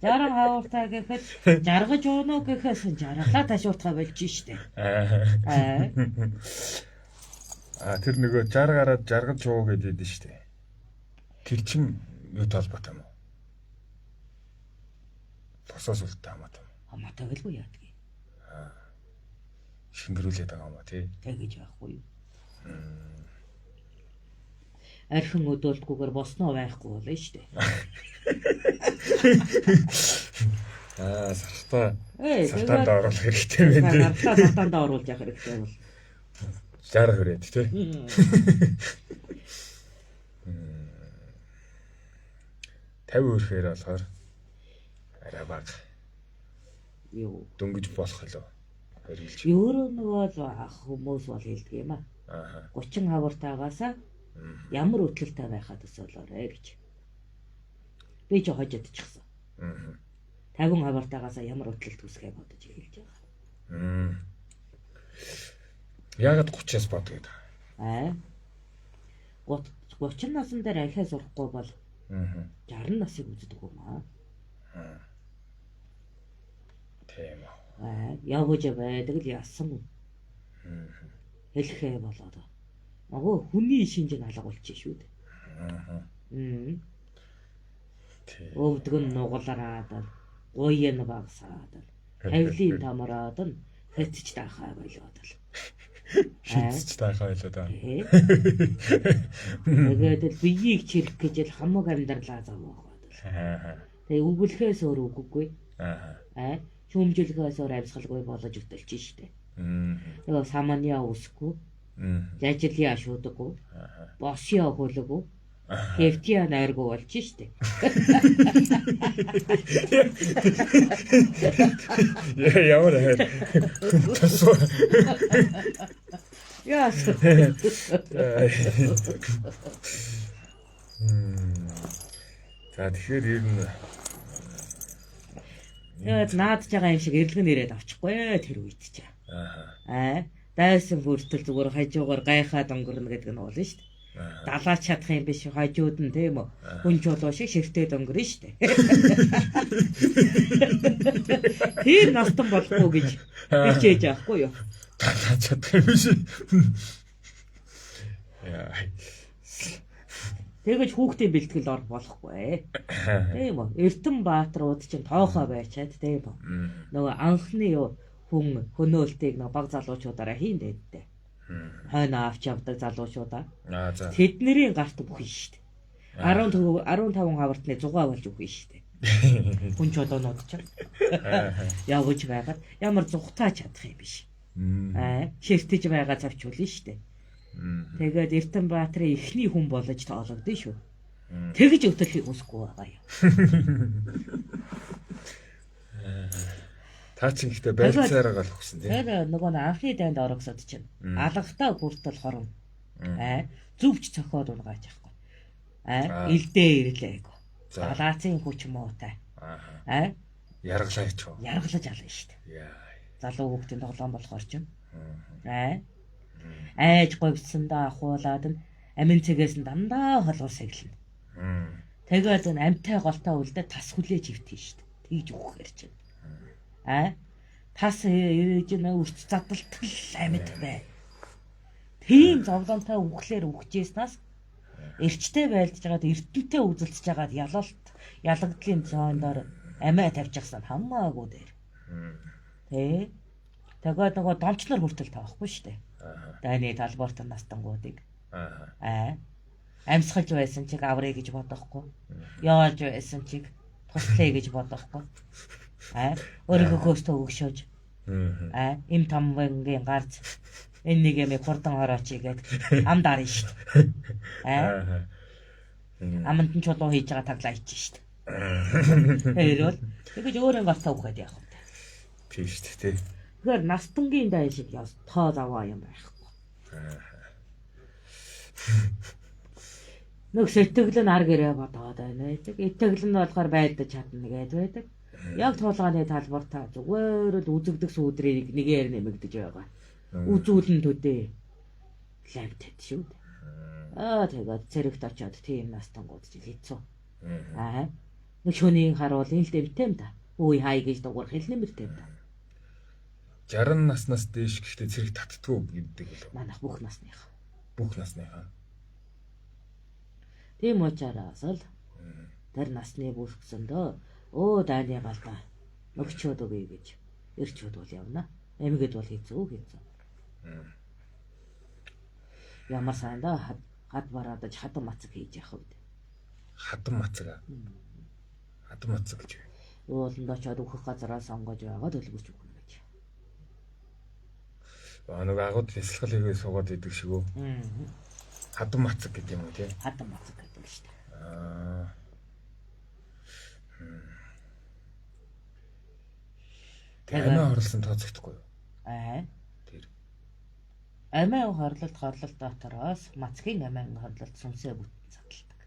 Жаргал хавартаа гэхэд жаргаж уунуу гэхээс жаргалаа ташууртаа болж штэ. Тэр нөгөө 60 гараад жаргаж уу гэдэг нь штэ. Тэр чин юу толботой юм уу? Босоос үлдээ хамаатай юм. Хамаатай гэлгүй яадгийг. Шингэрүүлээд байгаа юм ба тий. Тэгэж яахгүй юу? Архин өдөөлтгүйгээр босноо байхгүй болно шүү дээ. Сартаа. Сартаанд оруулах хэрэгтэй байна. Сартаанд оруулж явах хэрэгтэй бол. 60 хүрээд тий. Тав өрхөөр болохоор арай бага. Юу дөнгөж болох лөө. Хэрэлж. Өөрөө нөгөө хүмүүс бол хэлдэг юм аа. 30 хавартаагаас ямар өтөлтэй байхад өсөөлөөрэй гэж. Би ч хожидчихсан. 50 хавартаагаас ямар өтөлт үсгээ бодож хэлж байгаа. Яагаад 30-аас бодгээд байгаа? 30 насн дээр архиа сурахгүй бол 60 насыг үздэг юм аа. Тийм үү. Явж байдаг л яасан. Хэлэхээ болоод. Агуу хүний шинжийг алга болчих шүү дээ. Өвдөг нь нугалараад, гуйн багсаад, тавлын тамараад нь хэцэж тахаа болоод л. Хэцэж тахаа болоод аа. Тэгээд л биеийг чирэх гэж л хамаг амьдралаа зовоогоод. Тэгээ өгүүлэхээс өөр үггүй. Шүүмжлэхээс өөр амьсгалгүй болж өтөлж штэ. Тэгээ саманиа үсэхгүй. Жажлын ашуудаггүй. Босё хөлөггүй. Хевтиа найргүй болж штэ. Ямар хэр. Яас. За тэгэхээр ер нь тэгээд наадж байгаа юм шиг эрлэг нэрээд авчихгүй тэр үед ч. Дайсан хүртэл зүгээр хажуугаар гайхаад өнгөрнө гэдэг нь болно шүү дээ. Далаач чадах юм биш хажууд нь тийм үү. Хүн чулуу шиг ширтээд өнгөрнө шүү дээ. Тэр настан болохгүй гэж хичээж авахгүй юу? Далаач чадах юм биш. Яа. Тэгэж хүүхдийн бэлтгэл орох болохгүй. Тийм үү. Эрдэнэбаатрууд чинь тоохоо байчаад тийм үү. Нөгөө анхны хүн хөнөөлтийг нөгөө баг залуучуудаараа хийн дээдтэй. Хойно авч явдаг залуучуудаа. Тэднэрийн гарт бүхэн шүү дээ. 15 хавартны 6 болж үхэн шүү дээ. Хүн чулуунууд ч явж байгаад ямар зүхтаа чадах юм биш. Ширтэж байгаа завчулна шүү дээ. Тэгээд Эрдэнэбаатрын эхний хүн болж тоологдсон шүү. Тэгж өтөлхийг үсэхгүй байгаа юм. Та чинь ихтэй байлцаараа гал өгсөн тийм. Тэр нөгөө анхны дайнд орогсод чинь алгатаа хүртэл хорон. Зүвч цохоод унгааж явахгүй. Илдээ ирлээгүй. Далаацын хүч муутай. Яргалаа ичв. Яргалаж ална шүү дээ. Залуу хүүхдийн тоглоом болохоор чинь. Айж говьсандаа ахуулаад нь амин цэгээс нь дандаа холгор саглана. Тэгээд нь амтай голтой үлдээ тас хүлээж ивтэн шүү дээ. Тэгж үхэхэр чинь. Тас ирэж нэ үрч задалтал амьд бай. Тийм зовлонтой үхлээр үхжээснаас эрчтэй байлдж байгаад эрдэнэтэй үзэлцэж байгаад ялагдлын зоондоор амиа тавьчихсан хамаагүй дээр. Тэ. Тэгээд нөгөө домчлор хүртэл таахгүй шүү дээ. Дайны талбарт настангуудыг. Амьсгалж байсан чиг аврыг гэж бодохгүй. Яалж байсан чиг туслая гэж бодохгүй. Өөрийнхөө хөөстөө өгшөөж. Им тамвангийн гарц Энэ нэг юм хурдан орооч игээд амд арна шүү дээ. Аа. Аманд нь чулуу хийж байгаа таглаа ичэн шүү дээ. Тэрвэл тэгэж өөрөө гацаа өгöd яах вэ? Тийм шүү дээ тий. Тэгэхээр настангийн дай шиг яс тоо заваа юм байхгүй. Нэг сэтгэл нь ар гэрээ бодоод байна. Итгэл нь болохоор байдаж чадна гэдэг байдаг. Яг туулгааны талбар та зүгээр л үзэгдэх сүудрийг нэгээр нэмэгдэж байгаа. Үзүүлэн төдөө лавтад шүү дээ. Тэгээд цэрэгт очиод тийм настангууд ч хэцүү. Нэг шөнийн харуул ил дэвтэй юм да. Үй хай гэж дугаар хэлнэмэртэй юм да. 60 наснаас дээш гэхдээ цэрэг татдгүй гэдэг л. Манайх бүх насных. Бүх насныхаа. Тийм учраас л тэр насны бүсгсэндөө дайны галдаа өгчөөд өгье гэж ирчүүд бол явна. Эмгэд бол хэцүү. Ямар сайндаа хад бараадаж хатан мацаг хийж явах үед. Хатан мацаг. Хатан мацаг гэж. Ууланд очиод өгөх газараа сонгож байгаа төлөвч өгнө гэж. Нэг агууд ясалгал хийгээ суугаад идэг шиг үү? Хатан мацаг гэдэг юм уу тий? Хатан мацаг гэдэг шүү дээ. Амиа хорлсон тооцогдохгүй юу? Тэр. Амиа хорлолт дотороос мацгийн амиа хорлолт сүнсээ бүтэн задалдаг.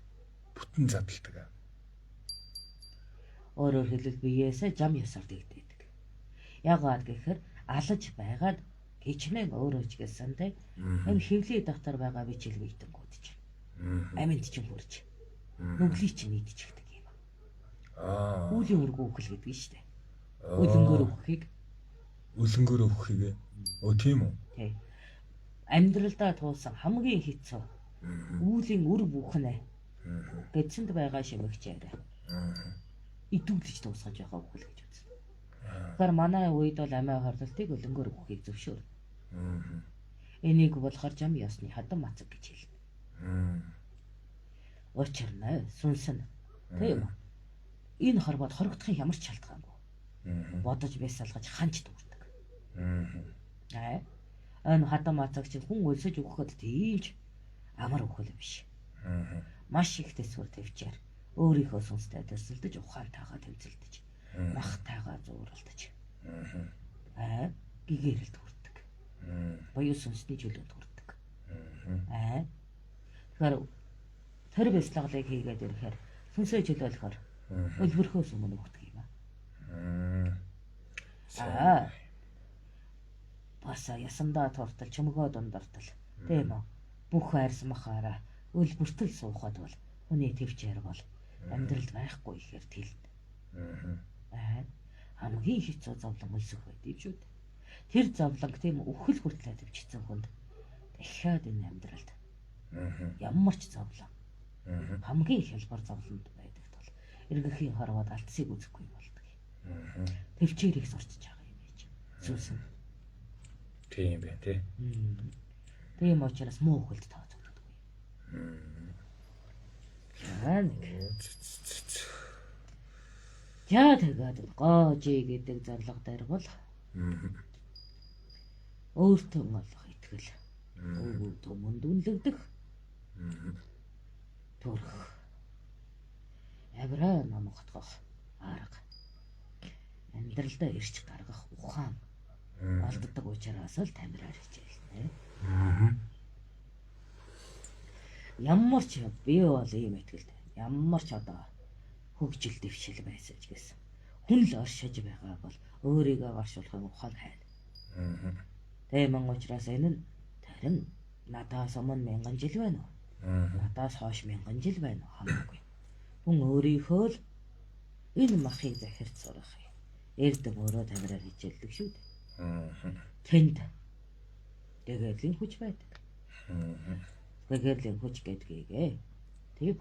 Бүтэн задалдаг. Өөрөөр хэлбэл биеэсээ жам ясаар дэгдээдэг. Яагаад гэхээр алж байгаад хичнээн өөрөө ч гэсэн тэ энэ хөвлийн дотор байгаа бичил бийтэнгүүд чинь. Аминд чинь хүрч. Нүгли чинь нийтчихдэг юм. Үлийн өргөө өгөх гэдэг нь шүү дээ. Үлэнгөр өгөхийг. Тийм үү? Тий. Амьдралдаа туулсан хамгийн хэцүү үлийн үр бүхнэ. Гэдсэнд байгаа шимэгч яриа. Идүүлж дуусгаж байгаа үхэл гэж үзсэн. Тэгэхээр манай үед бол амиа хорлолтыг үлэнгөр өгөхийг зөвшөөр. Энийг болохоор жам ясны хатан мацаг гэж хэлнэ. Учир нь сүнс нь тийм үү? Энэ хорвоод хорогдохын ямар ч шалтгаангүй. Бодож бясалгаж ханч дүүрдэг. Энэ хатан мацаг чинь хүн өлсөж өгөхөд тийж амар өгөхөл биш. Маш их төсвөр төвчээр өөрийнхөө сүнстэй төсөлдөж ухаантайгаа тэмцэлдэж махтайгаа зууралдаж гэгээрэл дүүрдэг. Боёо сүнсний чөлөөнд дүүрдэг. Тэгэхээр тэр бясалгалыг хийгээд ирэхээр сүнсээ чөлөөлөхөөр өлбөрхөөс өмнө өгдөг юм аа. Бас ясандаа туртал чөмгөө дундартал тийм үү? Бүх хайрс махаараа өлбөртөл суухад бол хүний төвчээр бол амьдралд байхгүй ихээр тэлнэ. Хамгийн хэцүү зовлон өлсөх байд юм шүү дээ. Тэр зовлонг тийм өхөл хүртлээ төвчсөн хүнд дахиад энэ амьдралд ямар ч зовлон хамгийн хялбар зовлонд байдаг тул эргэхийн хорвоод алдсыг үзэхгүй болдог. Төвчээрийг сурчиж байгаа юм байж. Зүсэн. Тийм байх тий. Тийм учраас муу хөлд тооцогддоггүй. Яа тэгээд гоожи гэдэг зарлага дээр бол өөртөө олох итгэл. Төмөнд үнэлэгдэх. Төрөх. Авраа номготгох арга. Амьдралдаа ирч гаргах ухаан олддог учраас л тамираар хичээлнэ. Ямар ч би бол ийм итгэлтэй. Ямар ч одоо хөгжил дэвшил байсан ч гэсэн хүн л оршиж байгаа бол өөрийгөө оршуулахын ухаан хайна. Тэгмэн учраас энэ нь тарин надаас өмнө 1000 жил байна уу? Надаас хойш 1000 жил байна уу? Хамаагүй. Хүн өөрийнхөө л энэ махыг захирч сурах юм. Эрдэм өөрөө тамираар хичээлдэг шүү дээ. Тэнд дэгэлийн хүч байдаг. Дэгэлийн хүч гэдгийг тийм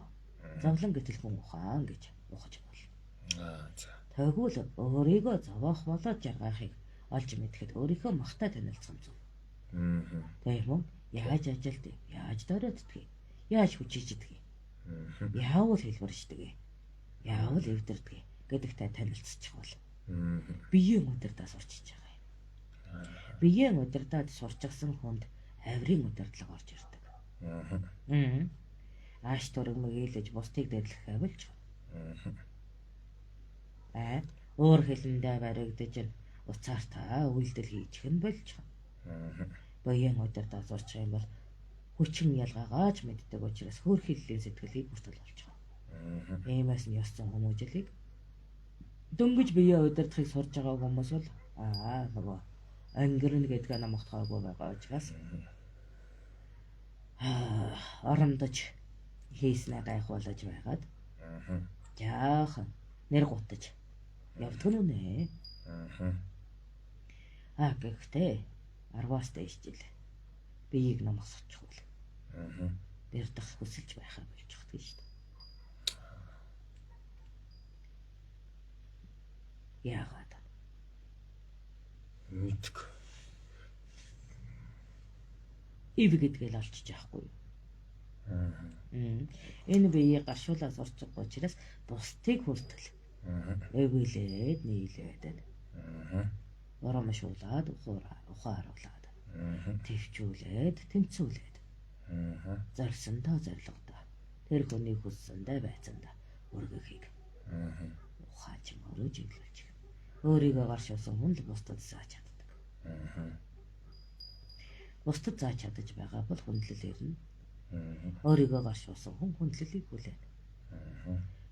зовлон гэтэл хүн ухаан гэж ухаж болно. Тэгвэл өөрийгөө зовоох болоод жаргахыг олж мэдхэд өөрийнхөө махтай танилцсан зүг. Тийм үү? Яаж ажилдгийг, яаж дөрөөддгийг, яаж хүчиждгийг, яавал хэлбэрждгийг, яавал эвдэрдгийг гэдэгтэй танилцчих бол биеийн өдөртөө сурчиж байгаа юм. Биеийн удирдаад сурчсан хүнд авирын удирдлага орж ирдэг. Ааш тураг мэгээлж бусдыг дэрлэх авилж. Өөр хэлэндээ баригдаж уцаартаа үйлдэл хийчих нь болж. Биеийн удирдаад сурчих юм бол хүчин ялгаагааж мэддэг учраас хөөрхийллийн сэтгэлийг бүртгэл болж байгаа. Иймээс нь ёсцон хүмүүжлийг дөнгөж биеэ удирдахыг сурж байгаа хүмүүс бол нөгөө ангирна гэдгээ намгтгаагүй байгаа учраас оромдож хийснэ гайхуулж байгаад жаахан нэр гутаж явдаг нь үнэ. Гэхдээ 10-аас дээш жил биеийг намгасчихвал дэрдэх хүсэлж байхаа болж байгаа шүү дээ. Яагаад? Мэдг. Ив гэдгээ л олчиж яахгүй юу? Энэ биеийг гаршуулаад сурчих учраас бусдыг хүртэл өвөлээд нийлээд урамшуулаад ухааруулад твчүүлээд тэмцүүлээд зорьсондоо зорилгодоо тэр хүний хүссэндээ байцаандаа өргөхийг ухааж мөрөж иглүүлж өөрийгөө гаршуулсан хүн л бусдад зааж чаддаг. Бусдад зааж чадаж байгаа бол хүндлэл ирнэ. Өөрийгөө гаршуулсан хүн хүндлэлийг хүлээнэ.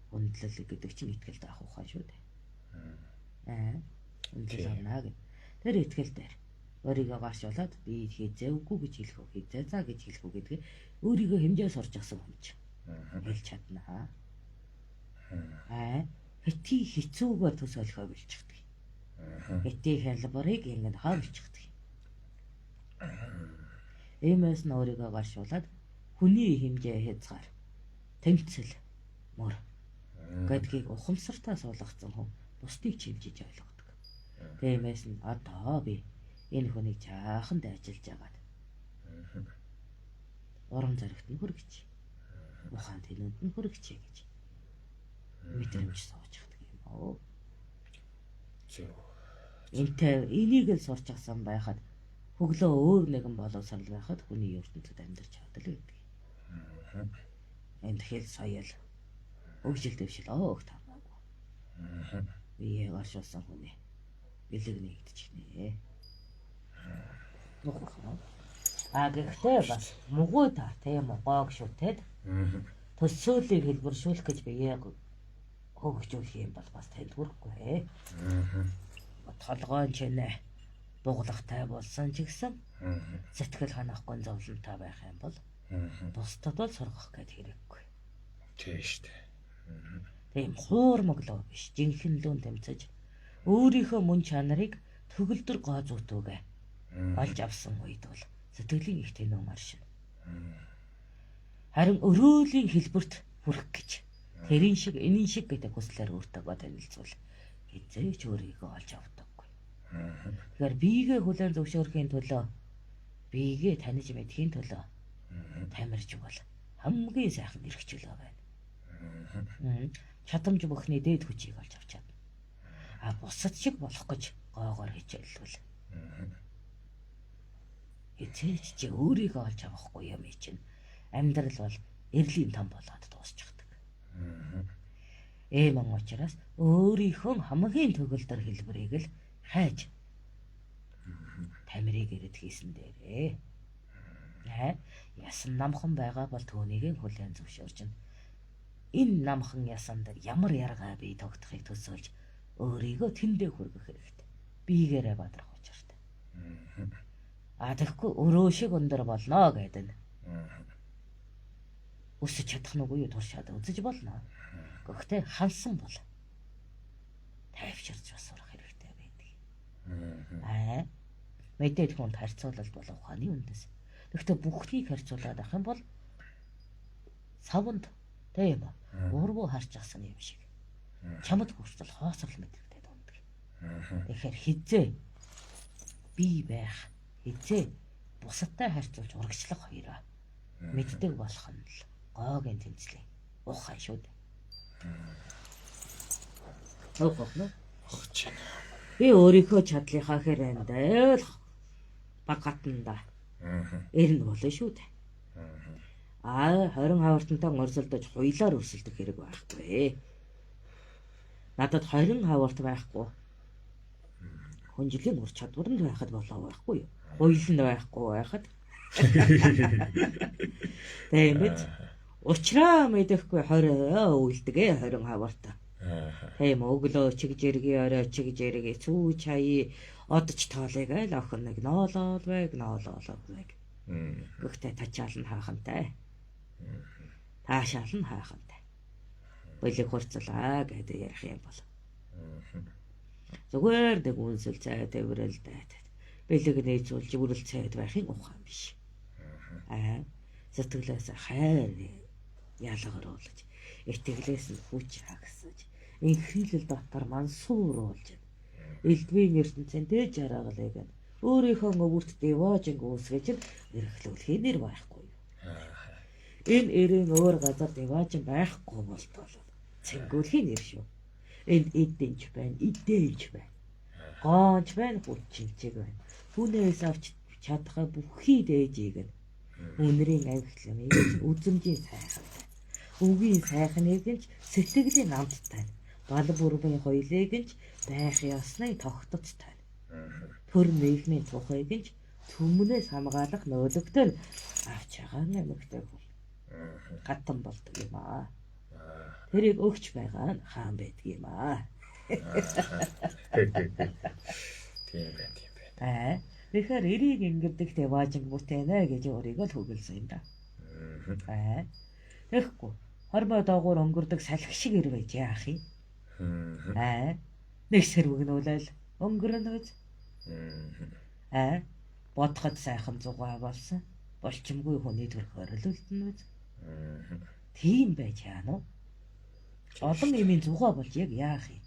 Хүндлэл гэдэг чинь итгэлд авах ухаан шүү дээ. Хүндлэл авнаа гэв. Тэр итгэл дээр өөрийгөө гаршуулад би хийзээвгүй гэж хэлэх үү, хийзээ за гэж хэлэх үү гэдгийг өөрийгөө хэмжээ сурч авсан хүн чинь хэлж чаднаа. Хэтий хэцүүгээр төсөөлөхөө билчихдэг. Хэтий хэлбэрийг ингэж хаалчихдаг. Иймээс нь өөрийгөө гаршуулад хүний хэмжээ хязгаар тэмцэл мөр гэдгийг ухамсартаа суулгацсан хүн бусдыг чимжиж ойлгодог. Тиймээс нь одоо би энэ хүнийг жаахан дайжилж агаад урам зоригт нь хүргэж ухаан тэнүүнд нь хүргэж гэж мэдрэмж сууж чаддаг юм оо. Энтэй энийг л сурч авсан байхад хөглөө өөр нэгэн боловсрал байхад хүний ертөнцид амьдарч чаддаг гэдэг. Энд хэл соёл өгжил дэвшил өөх тамаагүй. Бие гаршуулсан хүний бэлэг нэгдчихнэ. Гэхдээ бас мугуу та тийм гоог шүтээд төсөөлийг хэлбэршүүлэх гэж бие хөгжүүлэх юм бол бас танд хүрэхгүй. Толгойн чинээ буглагтай болсон ч гэсэн сэтгэл ханахгүй зовлонтой байх юм бол бусдад бол сургах гэдэг хэрэггүй. Тийм шүү дээ. Тийм хуурмаглоо биш, жинхэнэ лүүн тэмцэж өөрийнхөө мөн чанарыг төгөлдөр гоо зүтүүгээ олж авсан үед бол сэтгэлийн их тэнүү маршин. Харин өрөөлийн хэлбэрт хүрэх гэж тэрийн шиг энийн шиг гэдэг хүслээр өөртөөгөө танилцвал хизээч өөрийгөө олж авдаггүй. Тэгэхээр биегээ хүлээн зөвшөөрөхийн төлөө биегээ таних мэдхийн төлөө тамирч бол хамгийн сайхан эрхчлөө байна. Чадамж бүхний дээд хүчийг олж авч чадна. Бусад шиг болох гэж гоогоор хичээлвэл хизээч чи өөрийгөө олж авахгүй юм чинь амьдрал бол эрлийн том болоод дуусчихдаг. Ийм учраас өөрийнхөө хамгийн төгөлдөр хэлбэрийг л хайж тамирыг ирээд хийсэн дээрээ. Ясан намхан байгаа бол түүнийг хүлээн зөвшөөрчнө. Энэ намхан ясан дээр ямар яргаа бий тогтохыг төсөөлж өөрийгөө тэндээ хүргэх хэрэгтэй. Биегээрээ бадрах учиртай. Тэгэхгүй өрөө шиг өндөр болно гэдэг нь. Өсөж чадах нүггүй туршаад үзэж болно. Гэхдээ хансан бол тайвширч бас сурах хэрэгтэй байдаг. Мэдээд хүнд харьцуулалт бол ухааны үндэс. Гэхдээ бүхнийг харьцуулаад авах юм бол савнд тийм ургуу харж авсан юм шиг. Чамд хүртэл хоосрол мэдрэгдээд ундаг. Тэгэхээр хизээ бий байх, хизээ бусадтай харьцуулж урагшлах хоёроо мэддэг болох нь л гоогийн тэмцлийн ухаан шүү дээ. Хөөхгүй. Хөөч. Би өөрийнхөө чадлынхаа хэрэндээ л багатанда эрн болно шүү дээ. 20 хавартантай орсолдож хуйлаар өрсөлдөх хэрэг байхгүй. Надад 20 хаварт байхгүй. Хүнжлийн ур чадварнд байхад болоо байхгүй юу? Хуйланд байхгүй байхад. Тэмээд учраа мэдэхгүй 20 үлдэгэ 20 хаварт. Тийм өглөө чигжэрги орой чигжэрги цүү чая одч тоолыг айл охин нэг ноолол байг. Гэхдээ тачаал нь хаахантай. Таашаал нь хаахантай. Болиг хурцлаа гэдэг ярих юм бол. Зүгээр нэг үнсэл цай төврөл дайт. Бэлэг нээцүүлж үрэл цайд байхын ухаан биш. Сэтгэлээс хайр ялгаруулж, итгэлээс нь хүч хагасж, инхрийлэл дотор мансууруулж, элдвийн ертөнцийн дээд жаргалыг нь өөрийнхөө өвөрт деважинг үүсгэж эрхлүүлэхийн нэр байхгүй юу. Энэ эрийн өөр газар деважин байхгүй болтол цэнгүүлэхийн нэр шүү. Энд эдэнч байна, идэнч байна. Гоонч байна, хүчинчэг байна. Хүнээс авч чадхаа бүхий дээжийг нь өнрийн авихлын үзэмжийн сайхантай. Үгийн сайхныг нь сэтгэлийн амттай. Бал бүрмийн хоёлыг нь байх ёсны тогтцтой. Төр нийгмийн тухайг нь түмнээс хамгаалах нөлөөтэй авч байгаа нэмэгтэй бол гатан болдог юм аа. Тэрийг өгч байгаа нь хаан байдаг юм аа. Тийм байна. Тэгэхээр эрийг ингэдэг деважинг бүтээнэ гэж өөрийгөө л хөглсөн юм да. Тэгэхгүй хормой доогуур өнгөрдөг салхи шиг ир байж яах юм? Нэг сэрвэгнүүлэл өнгөрнө үз. Бодоход сайхан зугаа болсон. Болчимгүй хүний төрхөөр л үлдэнэ үз. Тийм байж яана уу? Олон эмийн зугаа болж яг яах юм?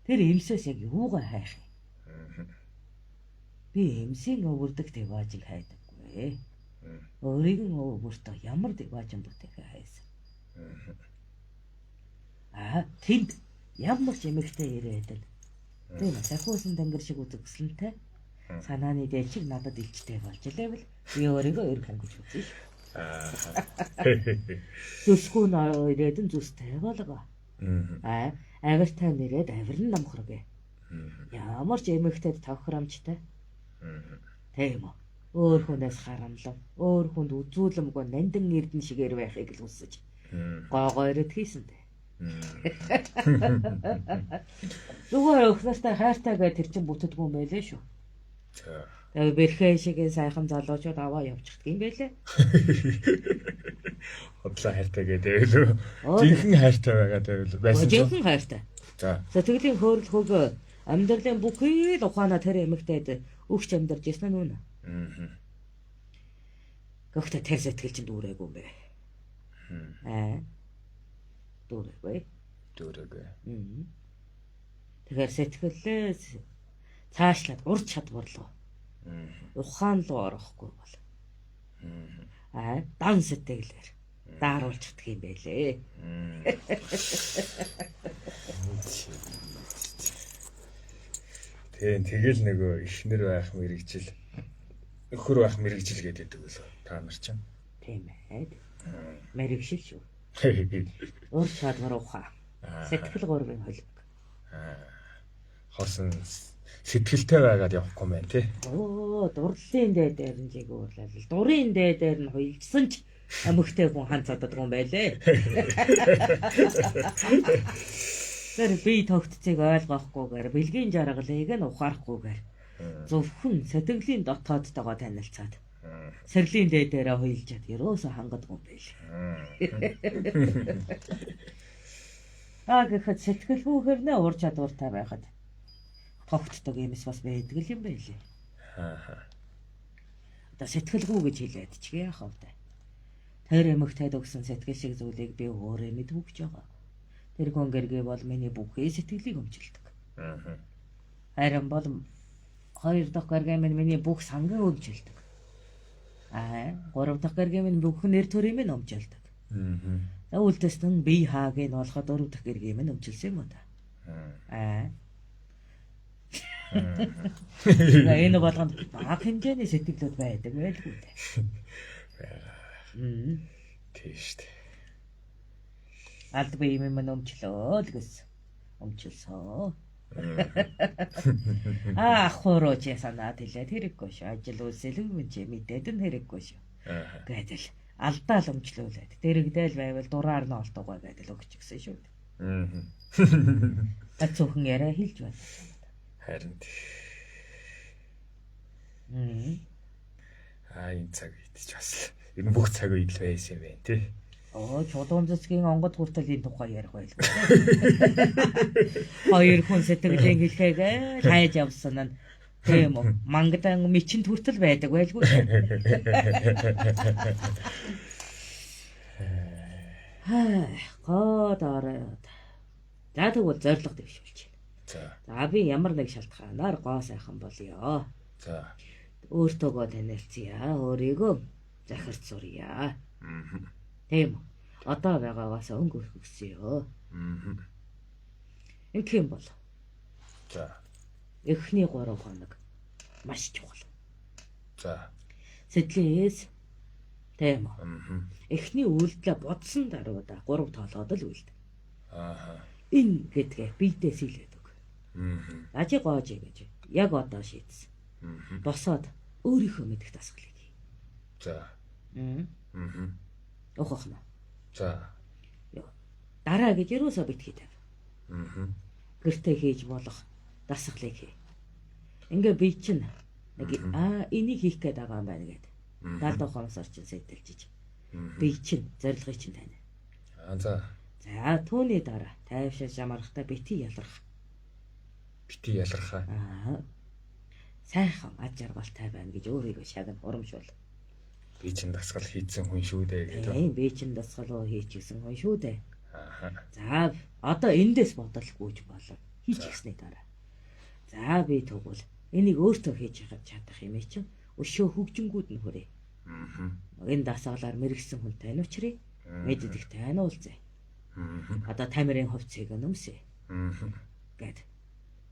Тэр эмсээс яг юугаа хайх юм? Би эмсийн өвөрдөг деважиг хайдаггүй. Өөрийг нь өвөртөө ямар деважин бүтээхээ хайсан. Тэнд ямар ч эмэгтэй ирээд л. Тийм сахиусан дангар шиг үзэгсэлэнтэй. Санааны дээлчиг надад илчтэй болж лээвэл би өөрийгөө эрг хангаж үзье. Зүсгүй нөрөөд нь зүстэй болго. Авиртай нэрээд авирн намхраг. Ямар ч эмэгтэйд тавхрамжтай. Тийм үү. Өөр хүнээс харамлав, өөр хүнд үзүүлэмгүй нандин эрдэн шигээр байхыг л хүсэж. Гоогоорд хийсэн дээ. Зүгээр өхнөстэй хайртай гэж тэр чин бүтдэггүй юм байлээ шүү. Тэгээ бэрхээ шигийн сайхан залуучууд аваа явчихдаг юм байлээ. Хотлоо хайртай гэдэг байлгүй. Жинхэнэ хайртай байгаа дээр байсан ч. Жинхэнэ хайртай. За. Сэтгэлийн хөөрөл хөг амьдралын бүхий л ухаанаа тэр эмэгтэйд өгч амьдарч ирсэн нь үнэ. Гэхдээ тэр сэтгэл чинь дүүрээгүй юм бэ. Дүүрээгүй. Тэгэхээр сэтгэлээс цаашлаад урд чадвар руу ухаан руу орохгүй бол дан сэтгэлээр дааруулчихдаг юм байлээ. Тэгэл нөгөө ихнэр байх мэрэгжил нөхөр байх мэрэгжил гэдэг үү та нар чинь. Тийм ээ. Мэрэгшил шүү. Ур чадвар ухаан. Сэтгэл гурвын холбог. Хосон сэтгэлтэй байгаад явахгүй мэн тий. Дурлалын дээр нь жиг уурлал. Дурын дээр нь хуйлжсан ч амхтай хүн ханцаад байгаа юм байлээ. Тэр би тогтцыг ойлгохгүйгээр бэлгийн жаргалыг нь ухаарахгүйгээр зөвхөн сэтгэлийн дотоодтойгоо танилцаад сэрлийн дээрээ хуйлжаад ерөөсө хангадаг юм байл. Гэхэд сэтгэл хүүхэрнээ ур чадвартай байхад тогтдог юмс бас байдаг юм байлээ. Одоо сэтгэлгүй гэж хэлээд ч яах вэ? Тэр эмэгтэйд өгсөн сэтгэл шиг зүйлийг би өөрөө мэдвүгж байгаа. Тэр хүн гэргээ бол миний бүхий сэтгэлийг өмчилдөг. Харин бол хоёр дахь гэргээ миний бүх сангийн өмчилдөг. Гурав дахь гэргээ минь бүх нэр төрийн минь өмчилдөг. Үүлдэс нь бие хааг нь болоход дөрөв дахь гэргээ минь өмчилсэн юм да. Энэ болгонд бага хэмжээний сэтгэлүүд байдаг байлгүй дээ. Тийш дээ. Алд би юм өмчлөө л гэсэн. Өмчлсөө. Ахуроо ч санаад хэлээд хэрэггүй шүү. Ажил үйлсэл юм чи мэдээд нь хэрэггүй шүү. Гэдэл алдаа л өмчлүүлээд дэрэгдээл байвал дураар нь олдгоо гэдэл өгч гисэн шүү. Зөвхөн яриа хэлж байна. Харин энэ цаг үед ч бас энэ бүх цаг үед л байсан юм байна тий. Чулуун засгийн онгод хүртэл энэ тухай ярих байлгүй. Хоёр хүн сэтгэлийн хэлхээгээ хайж явсан нь тийм үү? Мангадан мичэнд хүртэл байдаг байлгүй. Годороод. За тэгвэл зориг дэвшүүлж байна. За би ямар нэг шалтгаанаар гоо сайхан болёо. За. Өөртөөгөө танилцъя. Өөрийгөө захирч сурья. Тийм. Одоо байгаагаас өнгөрөх гэсэн. Ингэх юм бол. За. Эхний 3 хоног маш чухал. За. Сэтлээс тийм. Эхний үйлдэлээ бодсон даруйда 3 тоолоод л үйлдэ. Энэ гэдгээ бидээс хэлээд өг. Ажи гоож гэж яг одоо шийдсэн. Босоод өөрийнхөө мэдих дасгалыг хий. За. Ухахна. За. Дараа гэж юусоо битгий тав. Гэртээ хийж болох дасгалыг хий. Ингээ би чинь нэг энийг хийх гээд байгаа юм байна гэдэг. Даалдаа хомсоор чинь сэтэлжиж. Би чинь зорилгыг чинь тань. За. За түүний дараа тайвшаа шамархтаа бити ялрах. Бити ялрахаа. Сайхан аж аргалтай байна гэж өөрийгөө шагна урамшуул. Би чинь дасгал хийсэн хүн шүү дээ гэдэг. Би чинь дасгал хийчихсэн хүн шүү дээ. За одоо эндээс бодол гүйж болов. Хийчихсний дараа. За би тэгвэл энийг өөртөө хийж чадах юм чинь өшөө хөгжингүүд нь хүрээ. Энэ дасгалаар мэрэгсэн хүн тань учрыг мэддэг тань уулзъя. Одоо тамирын хувцсыг нөмсөө. Гэт.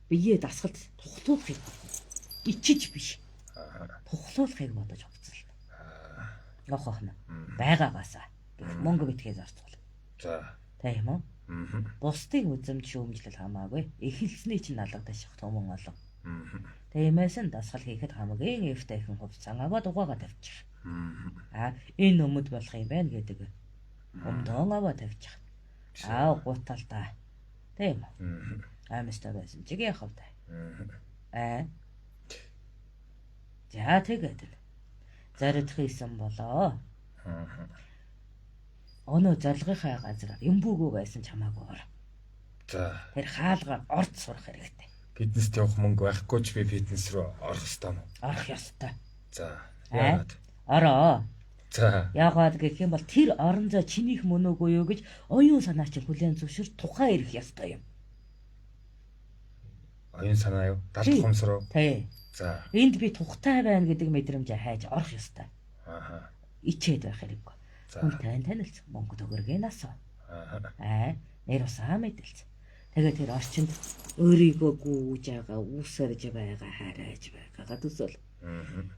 Бие дасгалд тухлуулахыг ичиж биш. Тухлуулахыг бодож хувцсан. Нохохно. Байгаагаасаа. Мөнгө битгий зарцуул. За. Тийм үү? Бусдын үзэмж шүүмжлэл хамаагүй. Эхэлсний чинь алгадаж томон олон. Тиймээс нь дасгал хийхэд хамгийн эвтэй хүн хувцсан аваад угаагаа тавьчих. Энэ өмд болох юм байна гэдэг. Өмдөн аваад тавьчих. Гуталтаа. Тийм үү? Амстай байсан чиг яах вэ? За тэгээд зориг хийсэн болоо. Өнөө зорилгынхаа газар эмбүүгөө байсан ч хамаагүй. За. Тэр хаалгаар орд сурах хэрэгтэй. Фитнест явах мөнгө байхгүй ч би фитнес рүү орох ёстой юм. Орох ёстой. За. Яагаад? Ороо. За. Яагаад гэх юм бол тэр орон зай чинийх мөн үгүй юу гэж оюун санаа чинь хүлээн зөвшөөр тухайн ирэх ёстой юм. Оюун санаа юу? Далд хомсроо. Тий. За. Энд би тухтай байна гэдэг мэдрэмжээ хайж орох ёстой. Ичээд байх хэрэггүй. Хүн танилцсан мөнгө төгрөгийн асуу. Нэр усаа мэдэлц. Тэгээд тэр орчинд өөрийгөө гүйж байгаа, үүсэрж байгаа, харааж байгаа төсөл.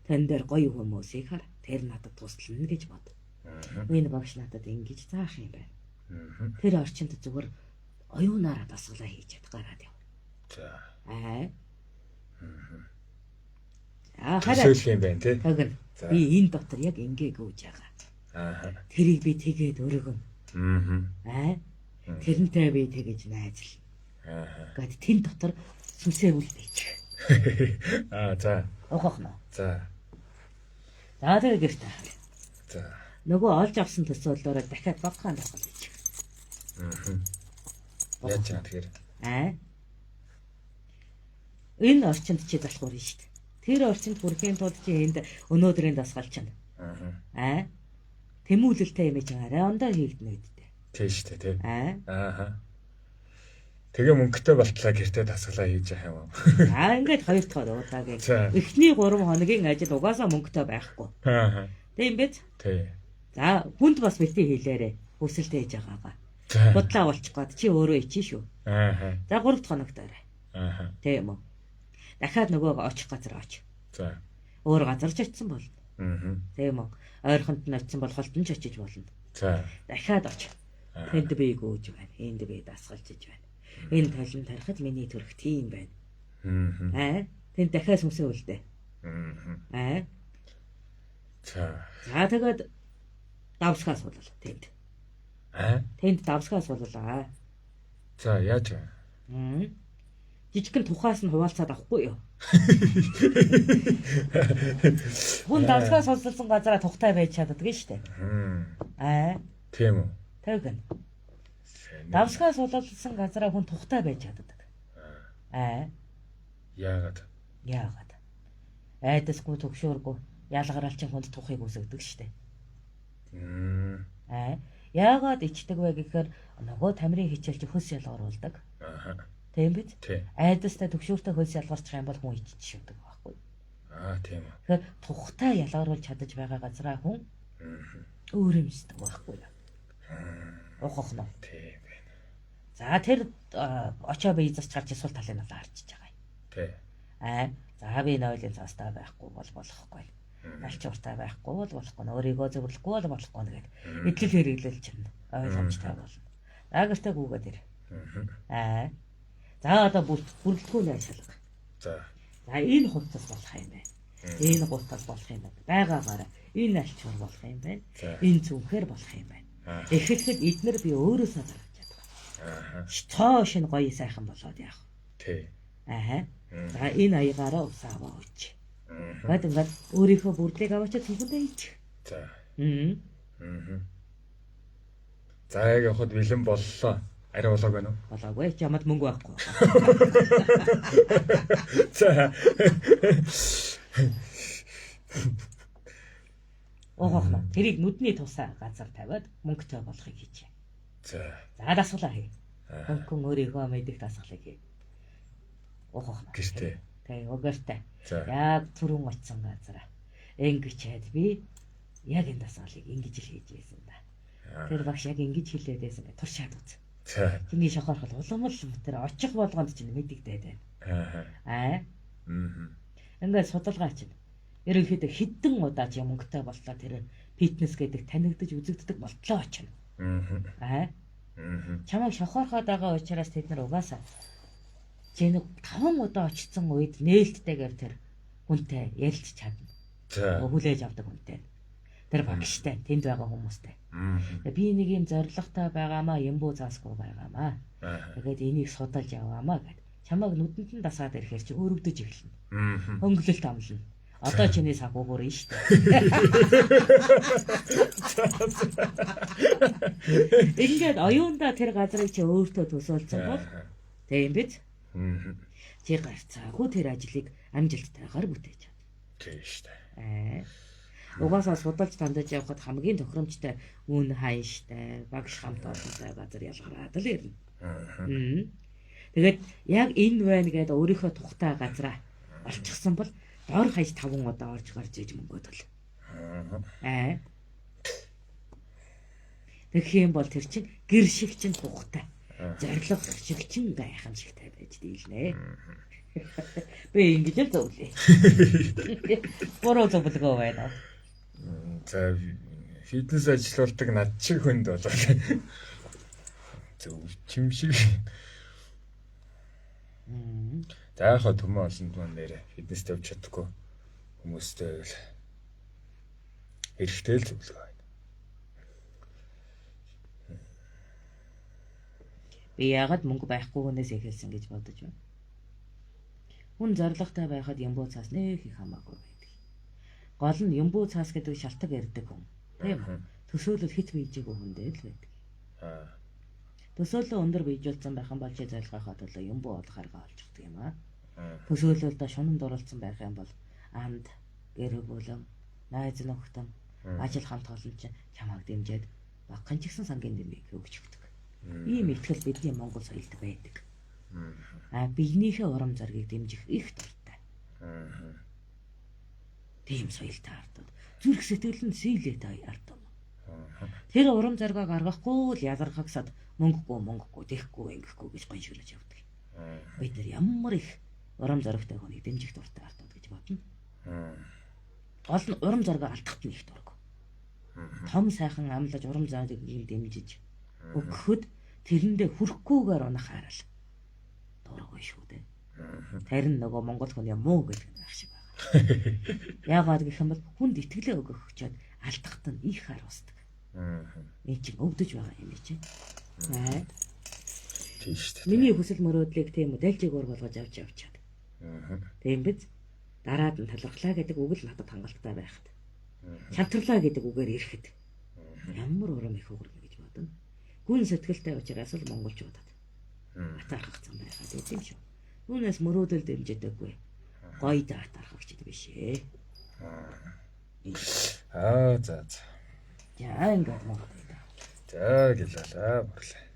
Тэн дээр гоё хүмүүсийг хар. Тэр надад туслана гэж бод. Энэ багш надад ингэж заах юм байна. Тэр орчинд зүгээр оюунаараа дасгалаа хийж чад гараад яв. За. Хараа. Төсөөлөх юм байна тий. Тэгвэл би энэ дотор яг ингээ гүйж байгаа. Тэрийг би тэгээд өргөн. Тэрнтэй би тэгэж найзлаа. Гэт тэн дотор сүсээ үлдээчих. За. Ухахна. За. За тэгээд гэртээ. За. Нөгөө олж авсан төсөөлөөрөө дахиад багхан дасгал хийчих. Яаж яа тэгэхээр? Энэ орчинд чи залхуур нь шүү дээ. Тэр орчинд хүрэхийн тулд чи энд өнөөдрийн дасгал чинь. Тэмүүлэлтэй юм чинь арайндаа хийгдэнэ гэдтэй. Тийм шүү дээ, тий. Тэгээ мөнгөтэй болтлаа гэртээ дасгалаа хийж яах юм. Ингээд хоёр дахь удаагийн эхний 3 хоногийн ажил угаасаа мөнгөтэй байхгүй. Тийм биз? Тий. За хүнд бас бити хийлээрэ. Хүсэлтэй хийж байгаагаа. Бодлоо болчих гээд чи өөрөө ичэн шүү. За 3 дахь хоногт арай. Тийм үү. Дахиад нөгөө очих газар оч. За. Өөр газар ч очисон болно. Аа. Тийм үү? Ойрхонд нь очисон бол холтон ч очиж болно. За. Дахиад оч. Тэнд би гүйж байна. Энд би дасгалж иж байна. Энэ толон тарихад миний төрх тийм байна. Тэнд дахиад сүмсэн үлдээ. За. За тэгээд давсгаас болол тэнд. Тэнд давсгаас бололаа. За яаж вэ? Жижигхэн тухаас нь хуваалцаад авахгүй юу? Хүн давсгаас сонсолсон газараа тухтай байж чаддаг нь штэ. Тийм үү. Тэгэн. Давсгаас бололсон газараа хүн тухтай байж чаддаг. Яагаад? Айдасгүй төгшөөргүй ялгаралчин хүнд тухыг үсгдэг штэ. Яагаад ичдэг вэ гэхээр нөгөө тамирын хичээлч хөлс ялгаруулдаг. Тийм биз? Айдастай төгшөөртэй хөлс ялгарчих юм бол хүн иччих шүдэг байхгүй. Тийм үү. Тэгэхээр тухтай ялгаруулж чадаж байгаа газараа хүн өөрөмсдөг байхгүй юу? Ухах нь. Тийм байна. За тэр очоо би засч гарч эсвэл талын нь харчиж байгаа юм. За би нойлын цаастаа байхгүй бол болохгүй. Алч уртаа байхгүй бол болохгүй. Өөрийгөө зөвлөхгүй бол болохгүй нэгэд идэл хэрэглэл чинь ойлгомжтой болно. Агартаа гүгээд ир. За одоо бүрэлдэхүүн ажиллагаа. За энэ хувцас болох юм байна. Энэ гутал болох юм байна. Байгаагаараа энэ алчуур болох юм байна. Энэ зүнхээр болох юм байна. Эхлэхэд эднэр би өөрөөсөө гаргаж чаддаг. Цоо шин гоё сайхан болоод яах. За энэ аягаараа усааваа өч. Ингээд өөрийнхөө бүрдлийг аваачаад түлхэндээ ич. За яг явахад бэлэн боллоо. Арай болоог байна уу? Болоогүй. Чамд мөнгө байхгүй. За. Оохно. Тэрийг нүдний тусаа газар тавиад мөнгөтэй болохыг хийжээ. За дасгалаа хий. Мөнгөн өөрийнхөө мэдих дасгалыг хий. Оохно. Гэртээ. Тэгээ угаартай. Яг түрүүн очсон газараа. Ингэчээд би яг энэ дасгалыг ингэж л хийж байсан да. Тэр багш яг ингэж хэлээд байсан гэ туршаад үз. Чиний шохорхол улам л тэр очих болгонд чинь мэдэгдээд байна. Ингээд судалгаа чинь ерөнхийдөө хэдэн удаа ч мөнгөтэй боллоо тэр фитнес гэдэг танигдаж үзэгддэг болтлоо очино. Чамайг шохорхоод байгаа учраас тэд нар угаасаа чинь 5 удаа очсон үед нээлттэйгээр тэр хүнтэй ярилж чадна. Хүлээж авдаг хүнтэй. Тэр багштай тэнд байгаа хүмүүстэй. Би нэг юм зоригтой байгаамаа, ямбуу заасгүй байгаамаа. Тэгээд энийг судалж яваамаа гэд. Чамайг нүдэнд нь дасаад ирэхээр чи өрөвдөж эхэлнэ. Хөнгөлөлт амлна. Одоо чиний сагуугаар нь штэ. Ингээд оюунда тэр газрыг чи өөртөө төсөөлсөн бол тийм биз? Чи гарцаагүй тэр ажлыг амжилттайгаар бүтээж чад. Тийм штэ. Угаасаа судалж тандаж явахад хамгийн тохиромжтой үн ханштай багш хамт олонтой газар ялгараад л ирнэ. Тэгээд яг энэ байна гэдээ өөрийнхөө тухтай газараа олчихсан бол дор хаяж 5 удаа орж гарч иж мөнгө төл. Тэгэх юм бол тэр чинь гэр шиг чинь тухтай. Зориг шиг чинь гайхан шигтэй байж дийлнэ. Би ингэж л зөвлөе. Бороо зөвлөгөө байна. За фитнес ажиллаулдаг над шиг хүнд болоо. Зөв чим шиг. За яхаа төмөө олонд маань нэрэ фитнест явж чадахгүй хүмүүстэй л эрэхтэй л зөвлөгөө байна. Би яагаад мөнгө байхгүй хүнээс эхэлсэн гэж бодож байна. Хүн зоригтой байхад ямбуу цаас нэг их хамаагүй байдаг. Гол нь ямбуу цаас гэдэг шалтгаан ярддаг хүн. Тийм үү? Төсөөлөл хит бийжээгүй хүн дээр л байдаг. Төсөөлөл өндөр бийжүүлсэн байх юм бол чи зорилгынхаа төлөө ямбуу олох арга олчихдаг юм аа. Төсөөлөлд шунанд оролцсон байх юм бол анд, гэр бүлэн, найз нөхдөд, ажил хамт олон чинь чамайг дэмжиж багхан ч гэсэн сангийн дэмийг өгч өгдөг. Ийм ихтгэл бидний Монгол соёлд байдаг. Биенийхээ урам зоригийг дэмжих их дуртай. Тийм соёлтой ардууд зүрх сэтгэл нь сийлээд ардууд. Тэр урам зоригоо гаргахгүй л ялархагсад мөнгөгүй, тэхгүй, ингэхгүй гэж гоншуулж явдаг. Бид нар ямар их урам зоригтой хүнийг дэмжих дуртай артууд гэж бодно. Аа. Гол нь урам зориг алдахт нь их дург. Том сайхан амлаж урам зориг дэмжиж өгөхөд тэрэндээ хүрэхгүйгээр унах харал дургүй шүү дээ. Харин нөгөө монгол хүний муу гэдэг нь байх шиг байна. Яагаад гэх юм бол хүнд итгэлээ өгөх чад алдахт нь их хар усдаг. Энд чинь өвдөж байгаа юм чи. Тийм шүү дээ. Миний хүсэл мөрөөдлийг тийм үү дайлжиг болгож авч явчаад. Тийм биз? Дараад нь талархлаа гэдэг үг л надад хангалттай байхад. Шантарлаа гэдэг үгээр ирэхэд ямар урам их өгөрнө гэж бодно. Гүн сэтгэлтэй учраас л монголчуудад атаархагцсан байгаад тийм шүү. Түүнээс мөрөөдөл дэмждэггүй. Гоё да атаархагчд биш ээ. Аа за. За ингээд мөн. За гэлээ борлоо.